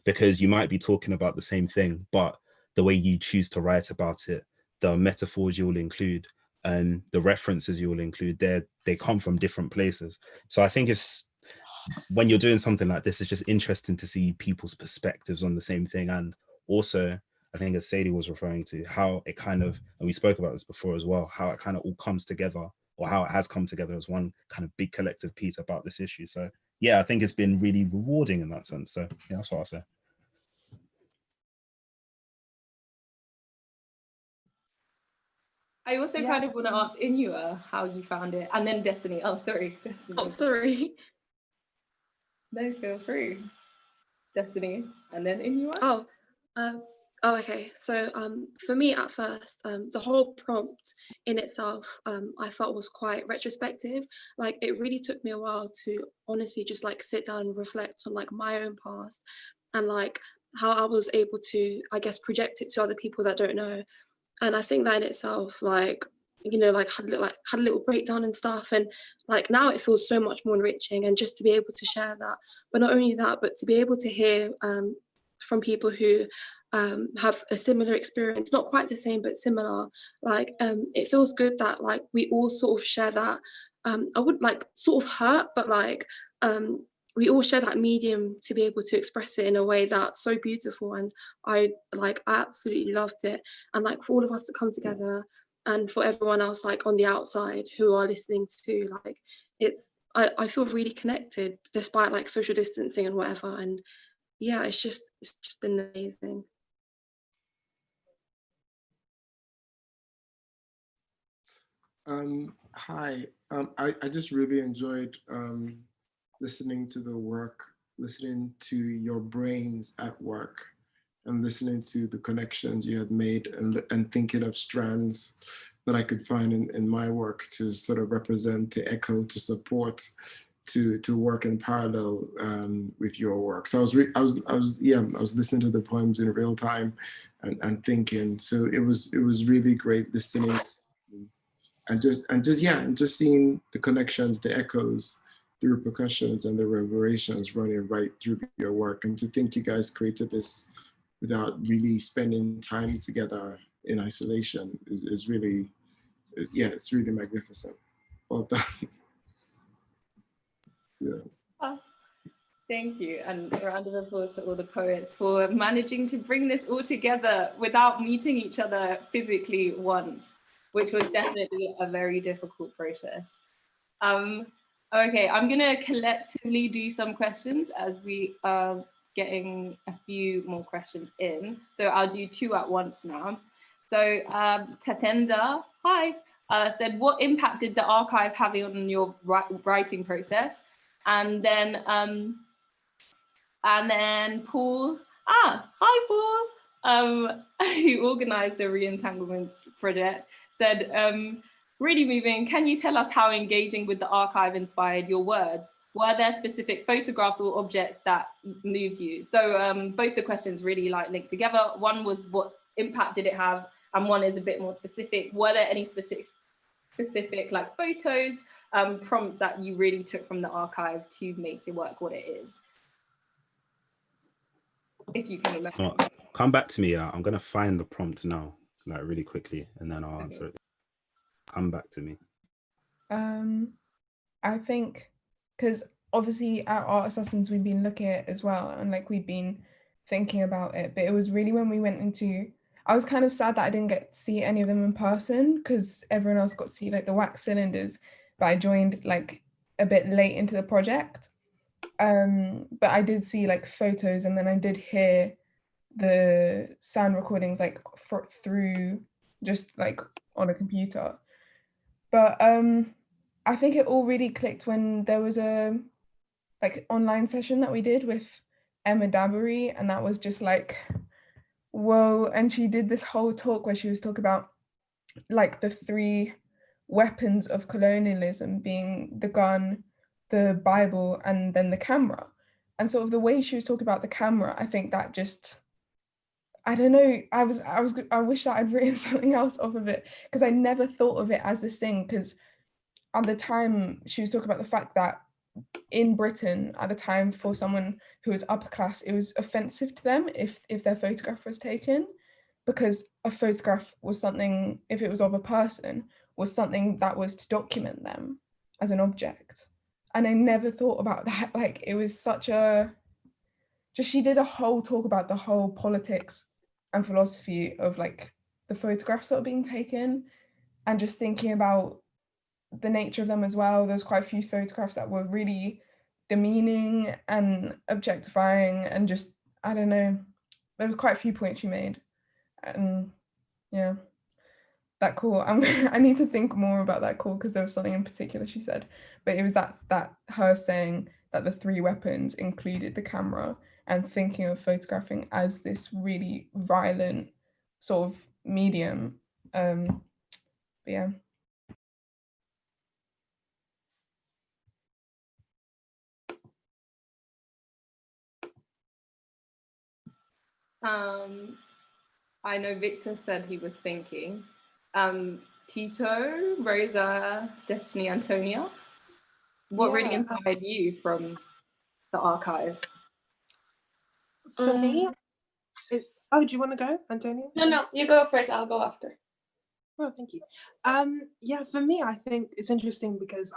because you might be talking about the same thing, but the way you choose to write about it, the metaphors you'll include, and the references you'll include, they come from different places. So I think it's, when you're doing something like this, it's just interesting to see people's perspectives on the same thing. And also, I think as Sadie was referring to, how it kind of, and we spoke about this before as well, how it kind of all comes together, or how it has come together as one kind of big collective piece about this issue. So yeah, I think it's been really rewarding in that sense. So yeah, that's what I'll say. I also kind of want to ask Inua how you found it, and then Destiny. Oh, sorry. Destiny. Oh, sorry. No, feel free. Destiny, and then Inua. Okay. So for me at first, the whole prompt in itself, I felt was quite retrospective. Like, it really took me a while to honestly just like sit down and reflect on like my own past, and like how I was able to, I guess, project it to other people that don't know. And I think that in itself, like, you know, like had a little breakdown and stuff, and like now it feels so much more enriching, and just to be able to share that. But not only that, but to be able to hear from people who have a similar experience, not quite the same but similar, like it feels good that like we all sort of share that. I would like sort of hurt, but like we all share that medium to be able to express it in a way that's so beautiful. And I absolutely loved it. And like for all of us to come together, and for everyone else like on the outside who are listening to, like, it's I feel really connected despite like social distancing and whatever. And yeah, it's just been amazing. Hi, I just really enjoyed listening to the work, listening to your brains at work, and listening to the connections you had made, and thinking of strands that I could find in my work to sort of represent, to echo, to support, to work in parallel with your work. So I was listening to the poems in real time and thinking. So it was really great listening. And just seeing the connections, the echoes, the repercussions, and the reverberations running right through your work. And to think you guys created this without really spending time together in isolation is really, it's really magnificent. Well done. Yeah. Oh, thank you, and a round of applause to all the poets for managing to bring this all together without meeting each other physically once, which was definitely a very difficult process. Okay, I'm gonna collectively do some questions as we are getting a few more questions in. So I'll do two at once now. So Tatenda, hi, said, what impact did the archive have on your writing process? And then Paul, hi Paul, who organized the re-entanglements project, said, really moving. Can you tell us how engaging with the archive inspired your words? Were there specific photographs or objects that moved you? So both the questions really like linked together. One was what impact did it have? And one is a bit more specific. Were there any specific like photos, prompts that you really took from the archive to make your work what it is? If you can remember. Come back to me. I'm going to find the prompt now, like really quickly, and then I'll answer it. Come back to me. I think, because obviously at Art Assassins we've been looking at it as well, and like we've been thinking about it, but it was really when we went into, I was kind of sad that I didn't get to see any of them in person because everyone else got to see like the wax cylinders, but I joined like a bit late into the project. But I did see like photos, and then I did hear the sound recordings like through just like on a computer. But I think it all really clicked when there was a like online session that we did with Emma Dabbery, and that was just like, whoa. And she did this whole talk where she was talking about like the 3 weapons of colonialism being the gun, the Bible, and then the camera. And sort of the way she was talking about the camera, I think that just, I don't know, I wish that I'd written something else off of it, because I never thought of it as this thing, because at the time she was talking about the fact that in Britain at the time, for someone who was upper class, it was offensive to them if their photograph was taken, because a photograph was something, if it was of a person, was something that was to document them as an object. And I never thought about that. Like, it was such a, just, she did a whole talk about the whole politics and philosophy of like the photographs that are being taken, and just thinking about the nature of them as well. There's quite a few photographs that were really demeaning and objectifying, and just, I don't know, there was quite a few points she made. And yeah, that call, I need to think more about that call, because there was something in particular she said, but it was that her saying that the 3 weapons included the camera, and thinking of photographing as this really violent sort of medium. But yeah. I know Victor said he was thinking. Tito, Rosa, Destiny, Antonia, what really inspired you from the archive? For me, it's, oh, do you want to go, Antonia? No, you go first, I'll go after. Oh, thank you. Yeah, for me, I think it's interesting because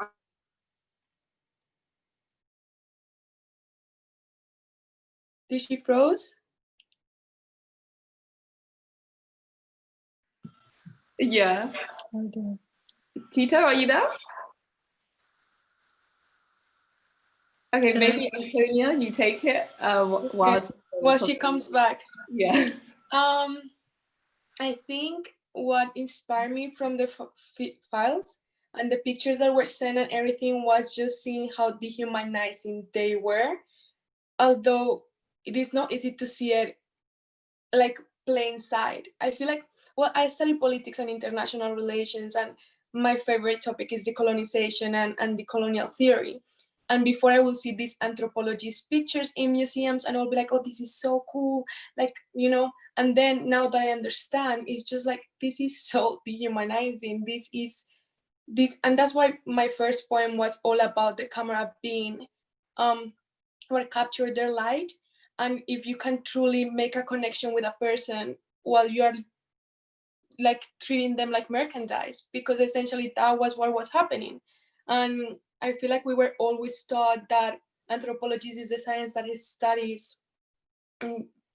Did she froze? Yeah. Tito, are you there? Okay, maybe Antonia, you take it while she comes back. Yeah. I think what inspired me from the files and the pictures that were sent and everything was just seeing how dehumanizing they were. Although it is not easy to see it like plain sight. I feel like, well, I study politics and international relations, and my favorite topic is decolonization and decolonial theory. And before I will see these anthropologist pictures in museums, and I'll be like, oh, this is so cool. Like, you know, and then now that I understand, it's just like, this is so dehumanizing. And that's why my first poem was all about the camera being what captured their light. And if you can truly make a connection with a person while you are like treating them like merchandise, because essentially that was what was happening. And I feel like we were always taught that anthropology is the science that studies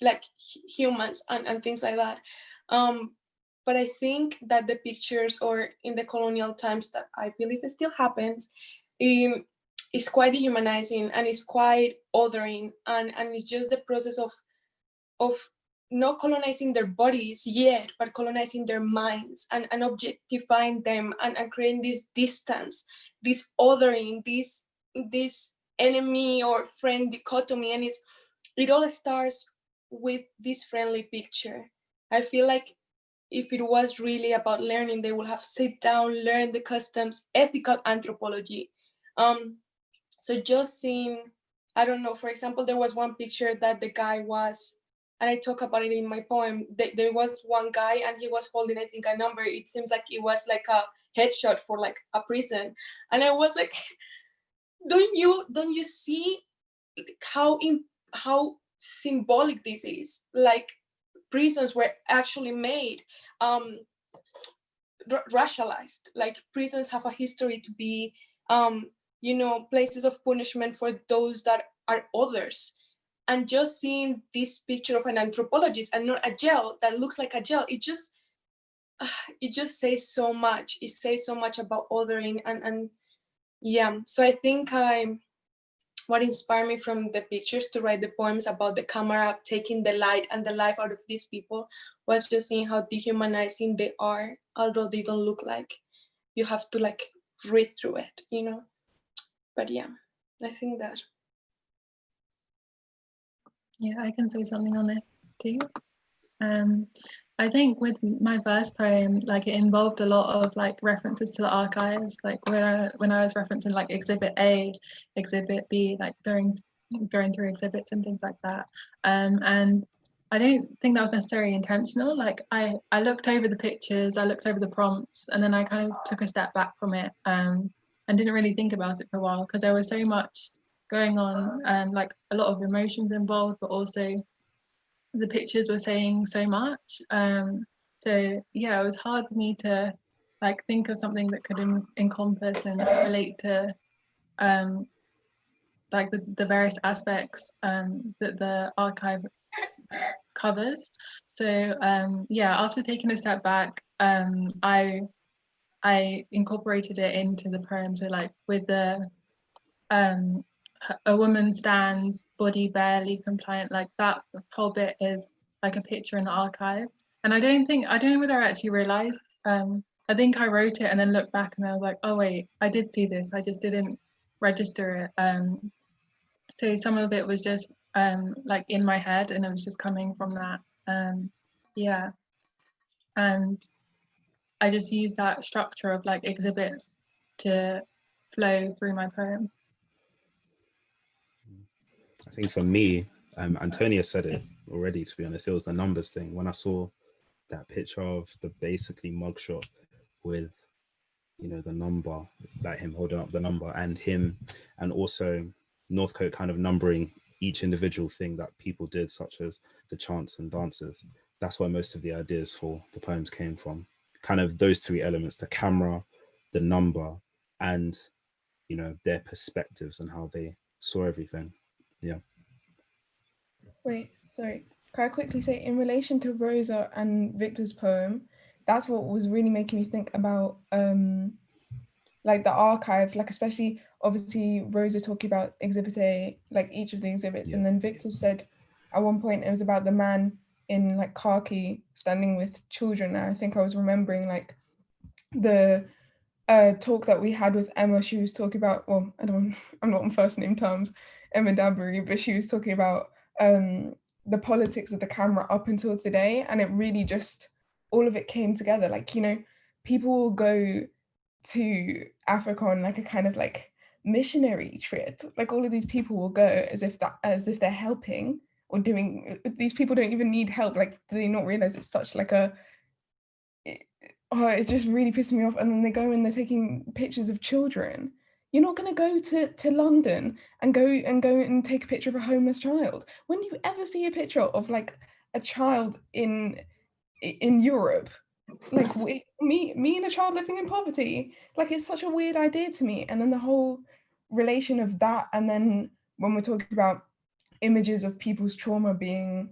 like humans and things like that. But I think that the pictures, or in the colonial times, that I believe it still happens, is quite dehumanizing, and it's quite othering, and it's just the process of not colonizing their bodies yet, but colonizing their minds and objectifying them and creating this distance, this othering, this enemy or friend dichotomy. And it all starts with this friendly picture. I feel like if it was really about learning, they would have sit down, learn the customs, ethical anthropology. So just seeing, I don't know, for example, there was one picture that the guy was, and I talk about it in my poem, there was one guy and he was holding, I think, a number. It seems like it was like a headshot for like a prison. And I was like, don't you see how symbolic this is? Like, prisons were actually made racialized. Like, prisons have a history to be places of punishment for those that are others. And just seeing this picture of an anthropologist and not a jail that looks like a jail, it just says so much. It says so much about othering, and yeah. So I think what inspired me from the pictures to write the poems about the camera taking the light and the life out of these people was just seeing how dehumanizing they are, although they don't look like. You have to like read through it, you know. But yeah, I think that. Yeah, I can say something on this too. I think with my first poem, like it involved a lot of like references to the archives, like when I was referencing like Exhibit A, Exhibit B, like going through exhibits and things like that. And I don't think that was necessarily intentional. Like I looked over the pictures, I looked over the prompts, and then I kind of took a step back from it and didn't really think about it for a while because there was so much going on and like a lot of emotions involved, but also the pictures were saying so much. So yeah, it was hard for me to like think of something that could encompass and relate to like the various aspects that the archive covers. So yeah, after taking a step back, I incorporated it into the poem. So like with the a woman stands, body barely compliant, like that whole bit is like a picture in the archive. And I don't know whether I actually realized, I think I wrote it and then looked back and I was like, oh wait, I did see this, I just didn't register it. So some of it was just like in my head and it was just coming from that. Yeah, and I just used that structure of like exhibits to flow through my poem. I think for me, Antonia said it already, to be honest, it was the numbers thing. When I saw that picture of the basically mugshot with, you know, the number, like him holding up the number and him, and also Northcote kind of numbering each individual thing that people did, such as the chants and dances. That's where most of the ideas for the poems came from. Kind of those three elements, the camera, the number, and, you know, their perspectives and how they saw everything. Yeah. Wait, sorry. Can I quickly say, in relation to Rosa and Victor's poem, that's what was really making me think about like the archive, like especially obviously Rosa talking about Exhibit A, like each of the exhibits, and then Victor said at one point it was about the man in like khaki standing with children. And I think I was remembering like the talk that we had with Emma. She was talking about, well, I'm not on first name terms, Emma Dabbury, but she was talking about the politics of the camera up until today, and it really just, all of it came together. Like, you know, people will go to Africa on like a kind of like missionary trip. Like all of these people will go as if they're helping or doing, these people don't even need help. Like, do they not realize it's such like a, oh, it's just really pissing me off. And then they go and they're taking pictures of children. You're not going to go to London and go and take a picture of a homeless child. When do you ever see a picture of like a child in Europe? Like me and a child living in poverty. Like, it's such a weird idea to me. And then the whole relation of that, and then when we're talking about images of people's trauma being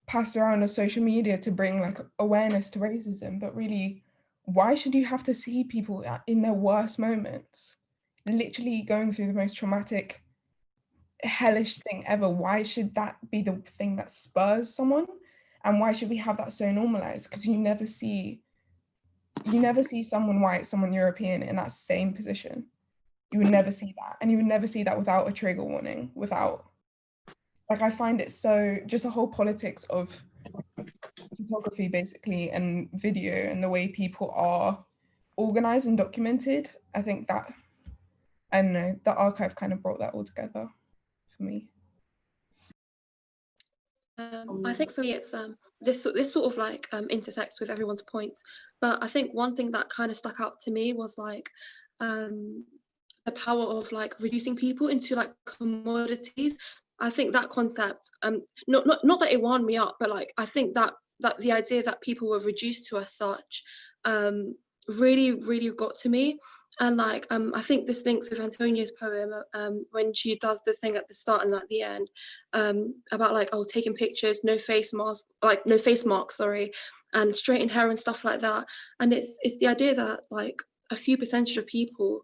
passed around on social media to bring like awareness to racism, but really, why should you have to see people in their worst moments, literally going through the most traumatic, hellish thing ever? Why should that be the thing that spurs someone? And why should we have that so normalized? Because you never see someone white, someone European in that same position. You would never see that. And you would never see that without a trigger warning, without, like, I find it so, just the whole politics of photography basically and video and the way people are organized and documented. I think that, I don't know, the archive kind of brought that all together for me. I think for me it's this sort of like intersects with everyone's points, but I think one thing that kind of stuck out to me was like the power of like reducing people into like commodities. I think that concept, not that it wound me up, but like I think that the idea that people were reduced to as such really got to me. And like I think this links with Antonia's poem when she does the thing at the start and at the end about like, oh, taking pictures, no face marks, and straightened hair and stuff like that. And it's the idea that like a few percentage of people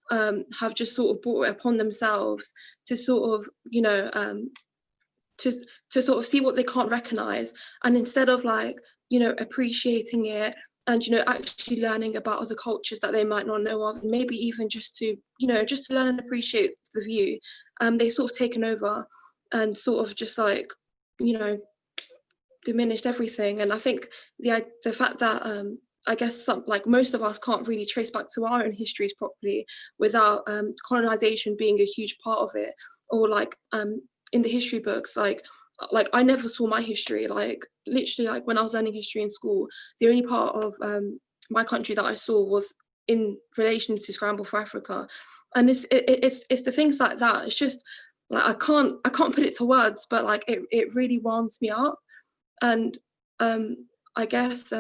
have just sort of brought it upon themselves to sort of, you know, to sort of see what they can't recognize, and instead of like, you know, appreciating it and, you know, actually learning about other cultures that they might not know of, and maybe even just to, you know, just to learn and appreciate the view. They've sort of taken over and sort of just like, you know, diminished everything. And I think the fact that I guess like most of us can't really trace back to our own histories properly without colonization being a huge part of it, or like in the history books, like I never saw my history, like literally, like when I was learning history in school, the only part of my country that I saw was in relation to Scramble for Africa. And it's the things like that. It's just like I can't put it to words, but like it really winds me up. And I guess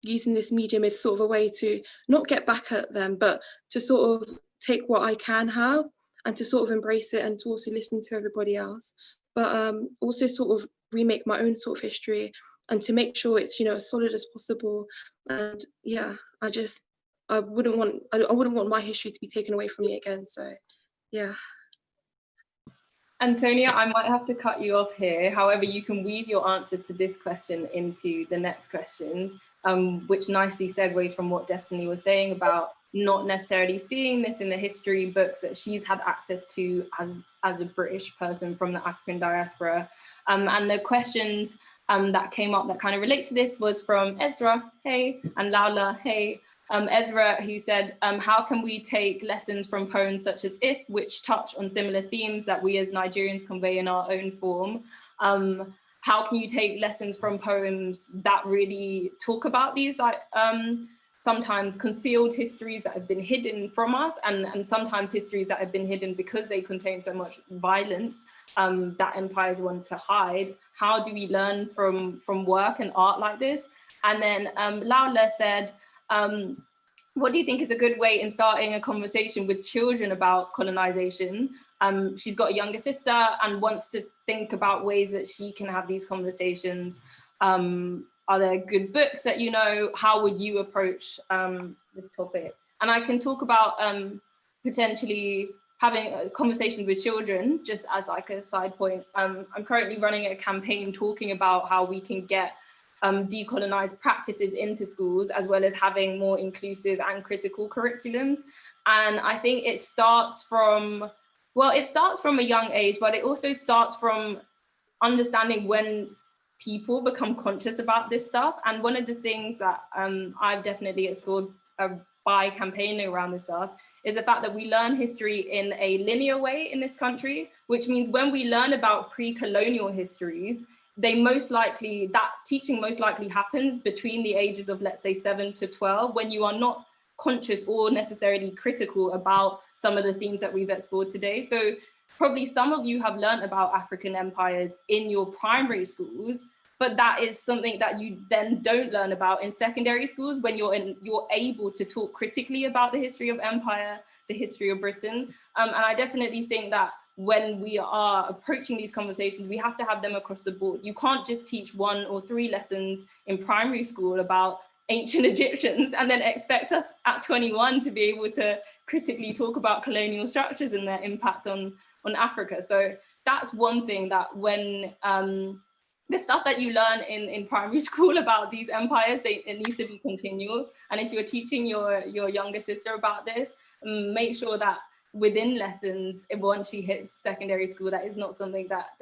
using this medium is sort of a way to not get back at them, but to sort of take what I can have and to sort of embrace it, and to also listen to everybody else, but also sort of remake my own sort of history, and to make sure it's, you know, as solid as possible. And yeah, I wouldn't want my history to be taken away from me again. So yeah. Antonia, I might have to cut you off here. However, you can weave your answer to this question into the next question, which nicely segues from what Destiny was saying about not necessarily seeing this in the history books that she's had access to as a British person from the African diaspora. And the questions that came up that kind of relate to this was from Ezra, hey, and Laula, hey. Ezra, who said, how can we take lessons from poems such as If, which touch on similar themes that we as Nigerians convey in our own form? How can you take lessons from poems that really talk about these like sometimes concealed histories that have been hidden from us, and sometimes histories that have been hidden because they contain so much violence that empires want to hide? How do we learn from work and art like this? And then Laula said, what do you think is a good way in starting a conversation with children about colonization? She's got a younger sister and wants to think about ways that she can have these conversations. Are there good books that you know? How would you approach this topic? And I can talk about potentially having a conversation with children, just as like a side point. I'm currently running a campaign talking about how we can get decolonized practices into schools, as well as having more inclusive and critical curriculums. And I think it starts from, well, it starts from a young age, but it also starts from understanding when people become conscious about this stuff. And one of the things that I've definitely explored by campaigning around this stuff is the fact that we learn history in a linear way in this country, which means when we learn about pre-colonial histories, that teaching most likely happens between the ages of, let's say, 7 to 12, when you are not conscious or necessarily critical about some of the themes that we've explored today. So probably some of you have learned about African empires in your primary schools, but that is something that you then don't learn about in secondary schools when you're able to talk critically about the history of empire, the history of Britain. And I definitely think that when we are approaching these conversations, we have to have them across the board. You can't just teach 1 or 3 lessons in primary school about ancient Egyptians and then expect us at 21 to be able to critically talk about colonial structures and their impact on Africa. So that's one thing, that when the stuff that you learn in primary school about these empires, it needs to be continual. And if you're teaching your younger sister about this, make sure that within lessons, once she hits secondary school, that is not something that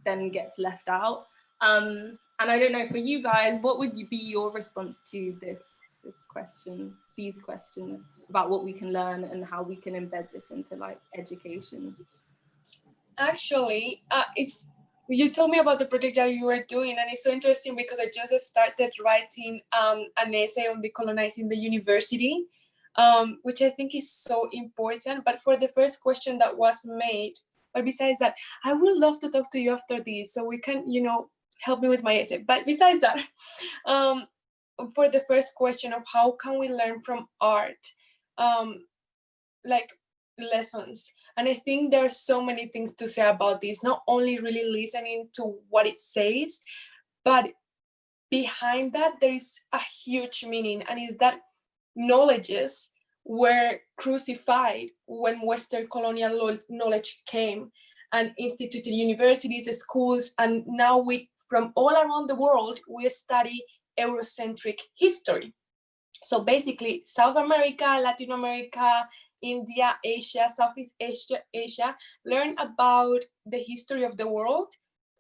then gets left out. And I don't know, for you guys, what would be your response to these questions about what we can learn and how we can embed this into like education? Actually, you told me about the project that you were doing, and it's so interesting because I just started writing an essay on decolonizing the university, which I think is so important. But for the first question that was made, but besides that, I would love to talk to you after this so we can, you know, help me with my essay. But besides that, for the first question of how can we learn from art, like lessons. And I think there are so many things to say about this, not only really listening to what it says, but behind that, there is a huge meaning, and is that knowledges were crucified when Western colonial knowledge came and instituted universities, schools, and now we, from all around the world, we study Eurocentric history. So basically, South America, Latin America, India, Asia, Southeast Asia learn about the history of the world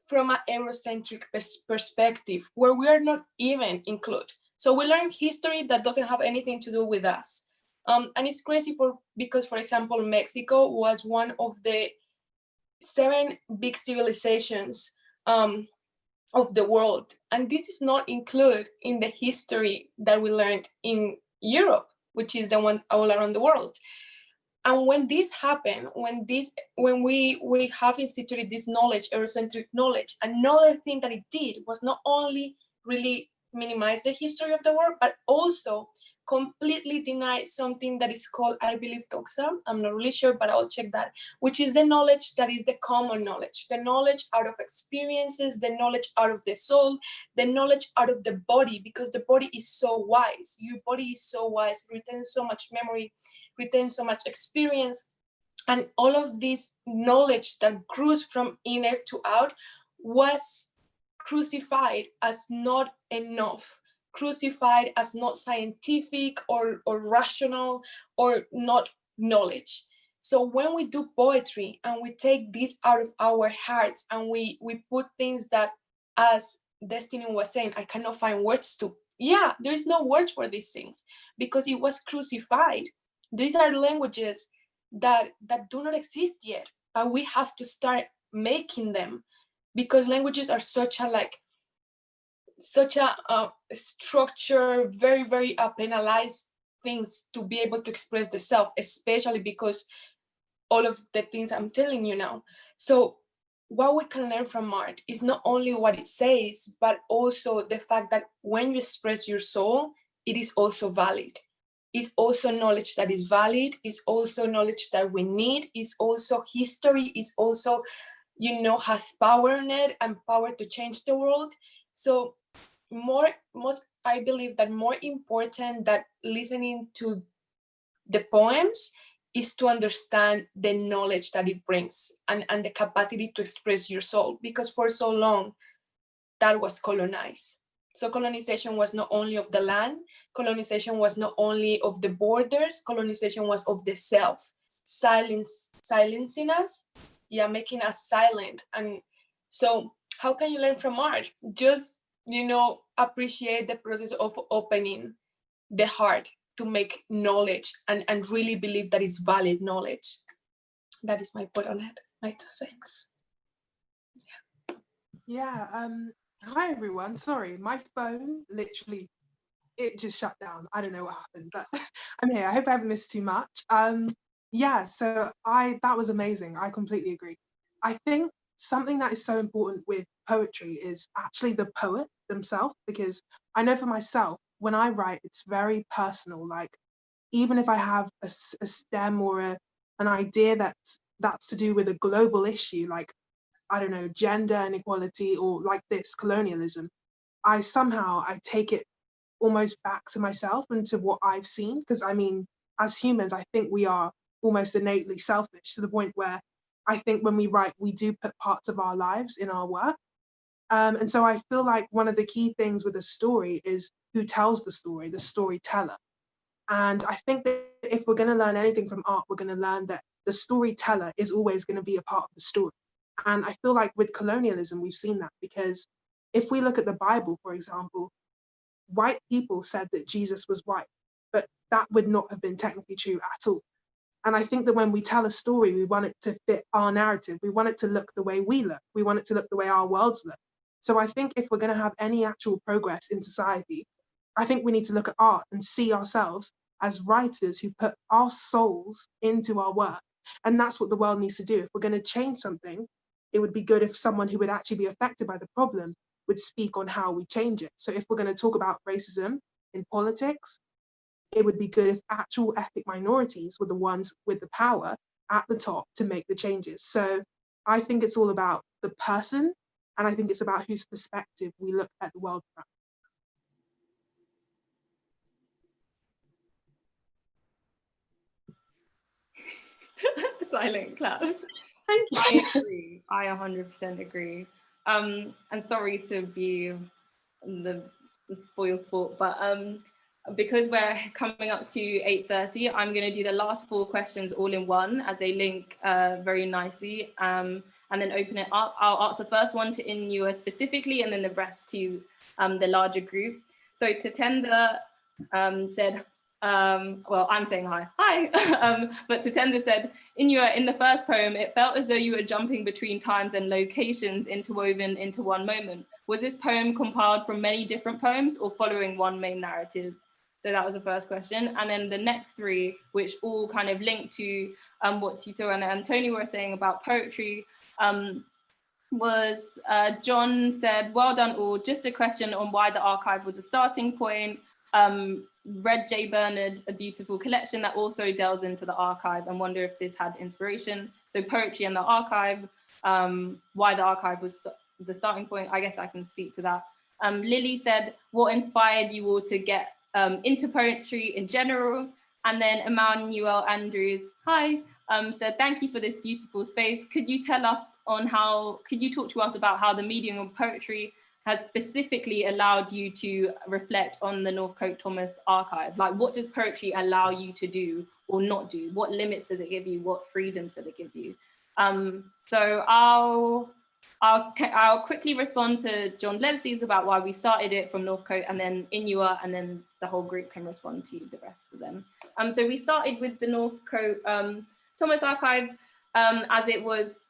from an Eurocentric perspective, where we are not even included. So we learn history that doesn't have anything to do with us. And it's crazy because, for example, Mexico was one of the 7 big civilizations of the world. And this is not included in the history that we learned in Europe, which is the one all around the world. And when this happened, when we have instituted this knowledge, Eurocentric knowledge, another thing that it did was not only really minimize the history of the world, but also completely deny something that is called, I believe, doxa. I'm not really sure, but I'll check that, which is the knowledge that is the common knowledge, the knowledge out of experiences, the knowledge out of the soul, the knowledge out of the body, because the body is so wise. Your body is so wise, it retains so much memory, retains so much experience. And all of this knowledge that grows from inner to out was crucified as not enough, crucified as not scientific or rational or not knowledge. So when we do poetry and we take this out of our hearts and we put things that, as Destiny was saying, I cannot find words to. Yeah, there is no words for these things because it was crucified. These are languages that do not exist yet, but we have to start making them, because languages are such a structure, very, very penalized things to be able to express the self, especially because all of the things I'm telling you now. So what we can learn from art is not only what it says, but also the fact that when you express your soul, it is also valid. It's also knowledge that is valid. It's also knowledge that we need. It's also history. It's also, has power in it and power to change the world. So I believe that more important than listening to the poems is to understand the knowledge that it brings and the capacity to express your soul, because for so long that was colonized. So colonization was not only of the land, colonization was not only of the borders, colonization was of the self, silencing us, making us silent. And so how can you learn from art? Just, appreciate the process of opening the heart to make knowledge and really believe that it's valid knowledge. That is my point on it, my 2 cents. Yeah, hi everyone. Sorry, my phone literally, it just shut down. I don't know what happened, but I'm here. I hope I haven't missed too much. Yeah, so that was amazing. I completely agree. I think something that is so important with poetry is actually the poet themselves, because I know for myself, when I write, it's very personal. Like, even if I have a stem or an idea that's to do with a global issue, like, I don't know, gender inequality or like this, colonialism, I take it almost back to myself and to what I've seen. Because I mean, as humans, I think we are almost innately selfish, to the point where I think when we write, we do put parts of our lives in our work. And so I feel like one of the key things with a story is who tells the story, the storyteller. And I think that if we're going to learn anything from art, we're going to learn that the storyteller is always going to be a part of the story. And I feel like with colonialism, we've seen that, because if we look at the Bible, for example, white people said that Jesus was white, but that would not have been technically true at all. And I think that when we tell a story, we want it to fit our narrative. We want it to look the way we look. We want it to look the way our worlds look. So I think if we're going to have any actual progress in society, I think we need to look at art and see ourselves as writers who put our souls into our work. And that's what the world needs to do. If we're going to change something, it would be good if someone who would actually be affected by the problem would speak on how we change it. So if we're going to talk about racism in politics, it would be good if actual ethnic minorities were the ones with the power at the top to make the changes. So I think it's all about the person, and I think it's about whose perspective we look at the world from. Silent claps. Thank you. I agree. I 100% agree. And sorry to be the spoil sport, but because we're coming up to 8:30, I'm going to do the last 4 questions all in one as they link very nicely, and then open it up. I'll ask the first one to Inua specifically, and then the rest to the larger group. So Tatenda said, well, I'm saying hi, but Tatenda said, Inua, in the first poem, it felt as though you were jumping between times and locations interwoven into one moment. Was this poem compiled from many different poems or following one main narrative? So that was the first question. And then the next 3, which all kind of link to what Tito and Antonia were saying about poetry, was John said, well done all, just a question on why the archive was a starting point. Read J. Bernard, a beautiful collection that also delves into the archive, and wonder if this had inspiration. So poetry and the archive, why the archive was the starting point. I guess I can speak to that. Lily said, what inspired you all to get into poetry in general? And then Emmanuel Andrews, hi, said, thank you for this beautiful space. Could you tell us could you talk to us about how the medium of poetry has specifically allowed you to reflect on the Northcote Thomas archive? Like, what does poetry allow you to do or not do? What limits does it give you? What freedoms does it give you? So I'll quickly respond to John Leslie's about why we started it from Northcote, and then Inua, and then the whole group can respond to the rest of them. So we started with the Northcote Thomas archive as it was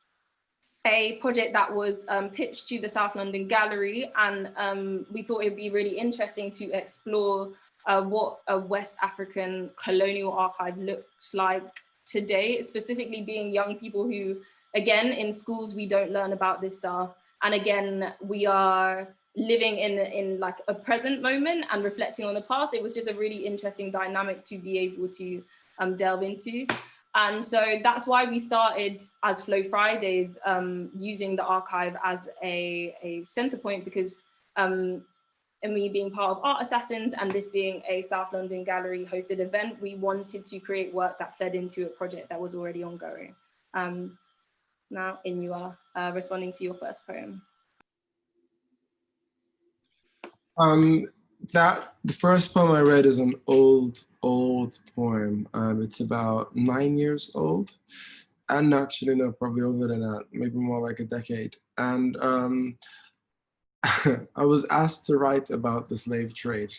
a project that was pitched to the South London Gallery, and we thought it'd be really interesting to explore what a West African colonial archive looked like today, specifically being young people who, again, in schools, we don't learn about this stuff. And again, we are living in like a present moment and reflecting on the past. It was just a really interesting dynamic to be able to delve into. And so that's why we started as Flow Fridays, using the archive as a center point, because and me being part of Art Assassins and this being a South London Gallery hosted event, we wanted to create work that fed into a project that was already ongoing. Now, Inua, responding to your first poem. The first poem I read is an old poem. It's about 9 years old, and actually no, probably over than that, maybe more like a decade. And I was asked to write about the slave trade,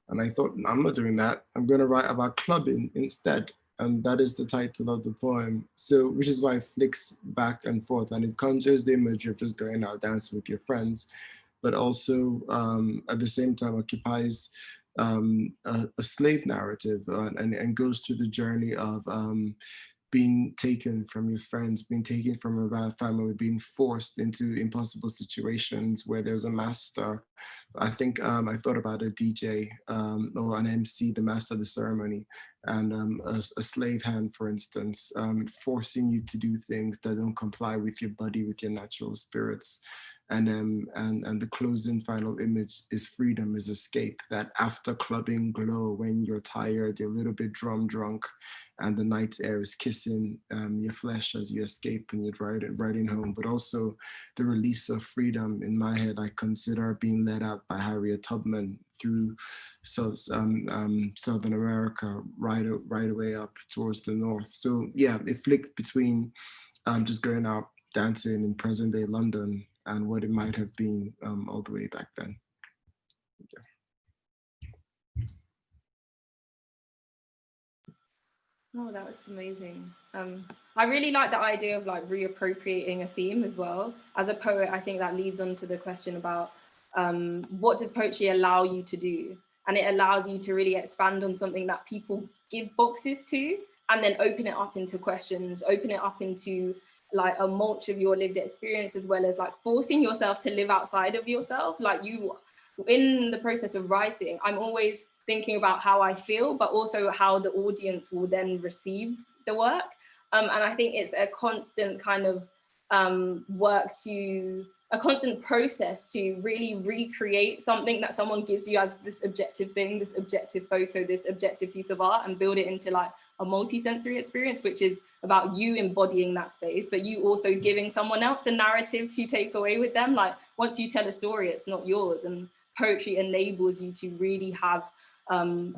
and I thought, I'm not doing that. I'm going to write about clubbing instead. And that is the title of the poem. So, which is why it flicks back and forth, and it conjures the image of just going out dancing with your friends, but also at the same time occupies a slave narrative and goes through the journey of being taken from your friends, being taken from a family, being forced into impossible situations where there's a master. I think I thought about a DJ or an MC, the master of the ceremony, and a slave hand, for instance, forcing you to do things that don't comply with your body, with your natural spirits. And the closing final image is freedom, is escape, that after clubbing glow, when you're tired, you're a little bit drunk, and the night air is kissing your flesh as you escape and you're riding home. But also the release of freedom. In my head, I consider being led out by Harriet Tubman through Southern America, right away up towards the north. So yeah, it flicked between just going out dancing in present day London and what it might have been all the way back then. Yeah. Oh, that was amazing. I really like the idea of like reappropriating a theme as well. As a poet, I think that leads on to the question about what does poetry allow you to do? And it allows you to really expand on something that people give boxes to, and then open it up into questions, open it up into like a mulch of your lived experience, as well as like forcing yourself to live outside of yourself. Like you, in the process of writing, I'm always thinking about how I feel, but also how the audience will then receive the work. And I think it's a constant kind of a constant process to really recreate something that someone gives you as this objective thing, this objective photo, this objective piece of art, and build it into like a multi-sensory experience, which is about you embodying that space, but you also giving someone else a narrative to take away with them. Like once you tell a story, it's not yours, and poetry enables you to really have a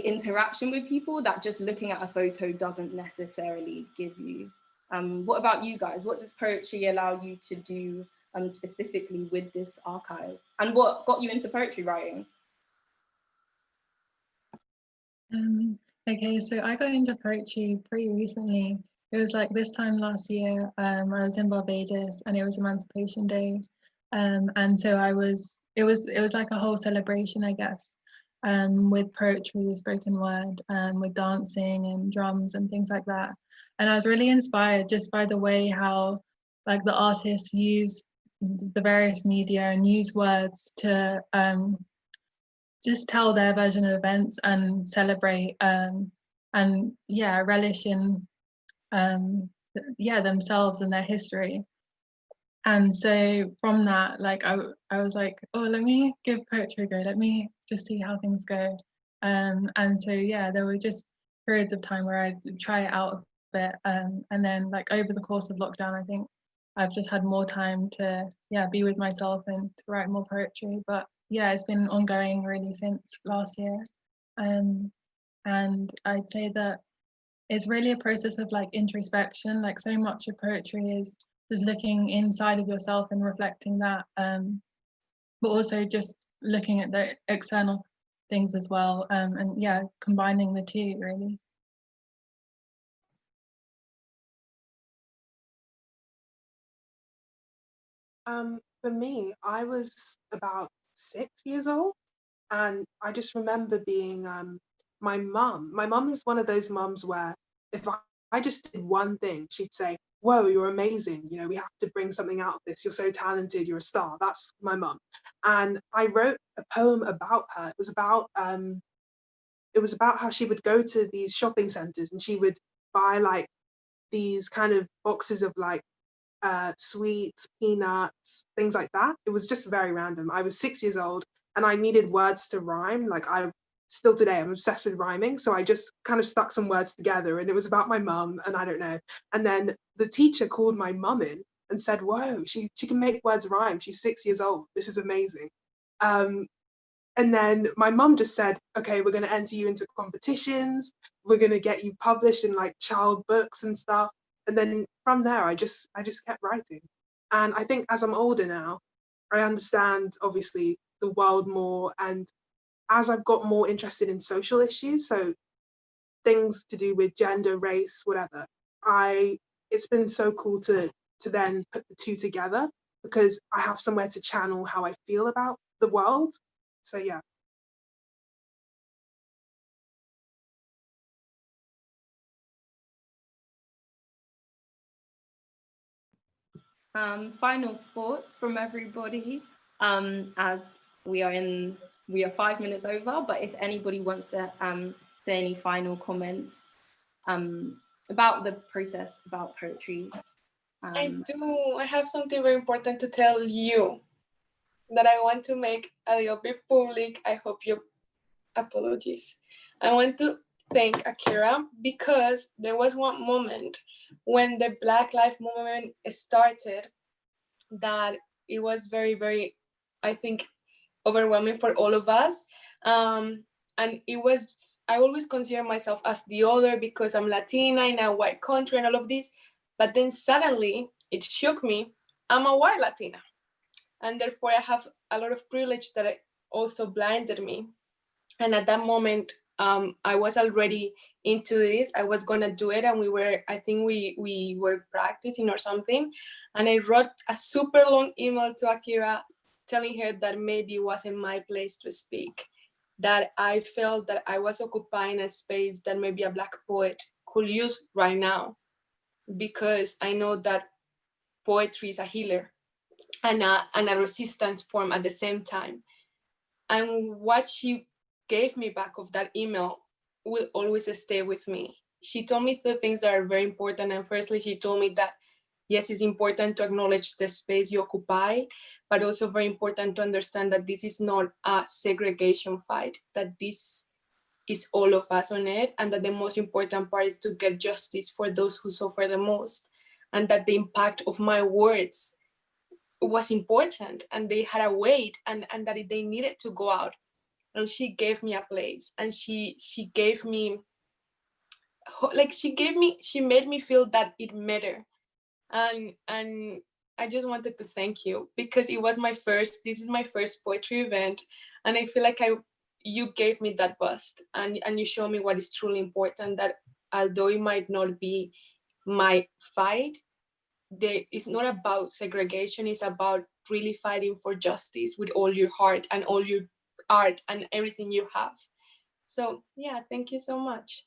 interaction with people that just looking at a photo doesn't necessarily give you. What about you guys? What does poetry allow you to do specifically with this archive? And what got you into poetry writing? Okay, so I got into poetry pretty recently. It was like this time last year. I was in Barbados and it was Emancipation Day, and so it was like a whole celebration, I guess, with poetry, spoken word, with dancing and drums and things like that. And I was really inspired just by the way how like the artists use the various media and use words to just tell their version of events and celebrate and relish in themselves and their history. And so from that, like I was like, oh, let me give poetry a go, let me just see how things go. And so there were just periods of time where I'd try it out a bit, and then like over the course of lockdown, I think I've just had more time to be with myself and to write more poetry. But it's been ongoing really since last year. And I'd say that it's really a process of like introspection. Like so much of poetry is just looking inside of yourself and reflecting that, but also just looking at the external things as well, and combining the two really. For me, I was about 6 years old, and I just remember being my mum is one of those mums where if I just did one thing, she'd say, whoa, you're amazing, you know, we have to bring something out of this, you're so talented, you're a star. That's my mum. And I wrote a poem about her. It was about how she would go to these shopping centers and she would buy like these kind of boxes of like sweets, peanuts, things like that. It was just very random. I was 6 years old and I needed words to rhyme. Like still today, I'm obsessed with rhyming. So I just kind of stuck some words together and it was about my mum and I don't know. And then the teacher called my mum in and said, whoa, she can make words rhyme. She's 6 years old. This is amazing. And then my mum just said, okay, we're going to enter you into competitions. We're going to get you published in like child books and stuff. And then from there, I just kept writing. And I think as I'm older now, I understand obviously the world more. And as I've got more interested in social issues, so things to do with gender, race, whatever, it's been so cool to then put the two together because I have somewhere to channel how I feel about the world. So yeah. Final thoughts from everybody, as we are 5 minutes over, but if anybody wants to say any final comments about the process, about poetry. I have something very important to tell you that I want to make a little bit public. I hope you apologies. I want to thank Akhera because there was one moment when the Black Lives Movement started that it was very, very, I think, overwhelming for all of us. And I always consider myself as the other because I'm Latina in a white country and all of this. But then suddenly it shook me, I'm a white Latina. And therefore I have a lot of privilege that also blinded me. And at that moment, I was already into this. I was gonna do it, and we were practicing or something. And I wrote a super long email to Akhera telling her that maybe it wasn't my place to speak, that I felt that I was occupying a space that maybe a Black poet could use right now, because I know that poetry is a healer and a resistance form at the same time. And what she gave me back of that email will always stay with me. She told me two things that are very important. And firstly, she told me that, yes, it's important to acknowledge the space you occupy, but also very important to understand that this is not a segregation fight, that this is all of us on it, and that the most important part is to get justice for those who suffer the most, and that the impact of my words was important and they had a weight, and that they needed to go out. and she gave me a place, and she gave me, like, she made me feel that it mattered. And I just wanted to thank you, because this is my first poetry event, and I feel like you gave me that boost, and you showed me what is truly important, that although it might not be my fight, it's not about segregation, it's about really fighting for justice with all your heart and all your art and everything you have. So yeah, thank you so much.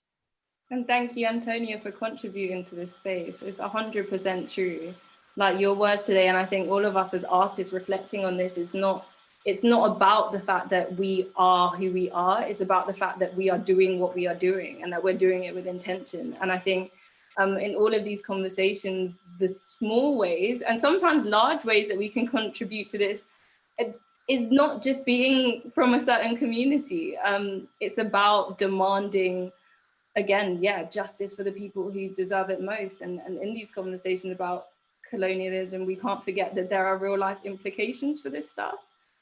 And thank you, Antonia, for contributing to this space. It's 100% true. Like your words today, and I think all of us as artists reflecting on this, it's not about the fact that we are who we are, it's about the fact that we are doing what we are doing and that we're doing it with intention. And I think in all of these conversations, the small ways and sometimes large ways that we can contribute to this is not just being from a certain community. It's about demanding, again, yeah, justice for the people who deserve it most. And in these conversations about colonialism, we can't forget that there are real life implications for this stuff,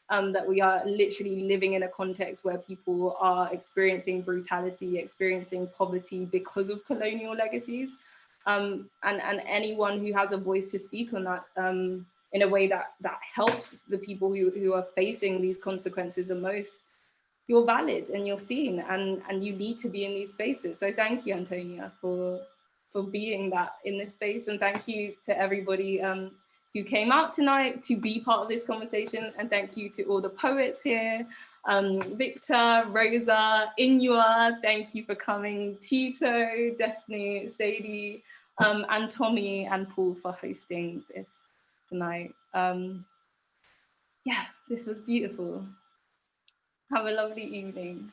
that we are literally living in a context where people are experiencing brutality, experiencing poverty because of colonial legacies. And anyone who has a voice to speak on that in a way that helps the people who are facing these consequences the most, you're valid and you're seen, and you need to be in these spaces. So thank you, Antonia, for being that in this space. And thank you to everybody who came out tonight to be part of this conversation. And thank you to all the poets here, Victor, Rosa, Inua, thank you for coming, Tito, Destiny, Sadie, and Tommy and Paul for hosting this tonight. Yeah, this was beautiful. Have a lovely evening.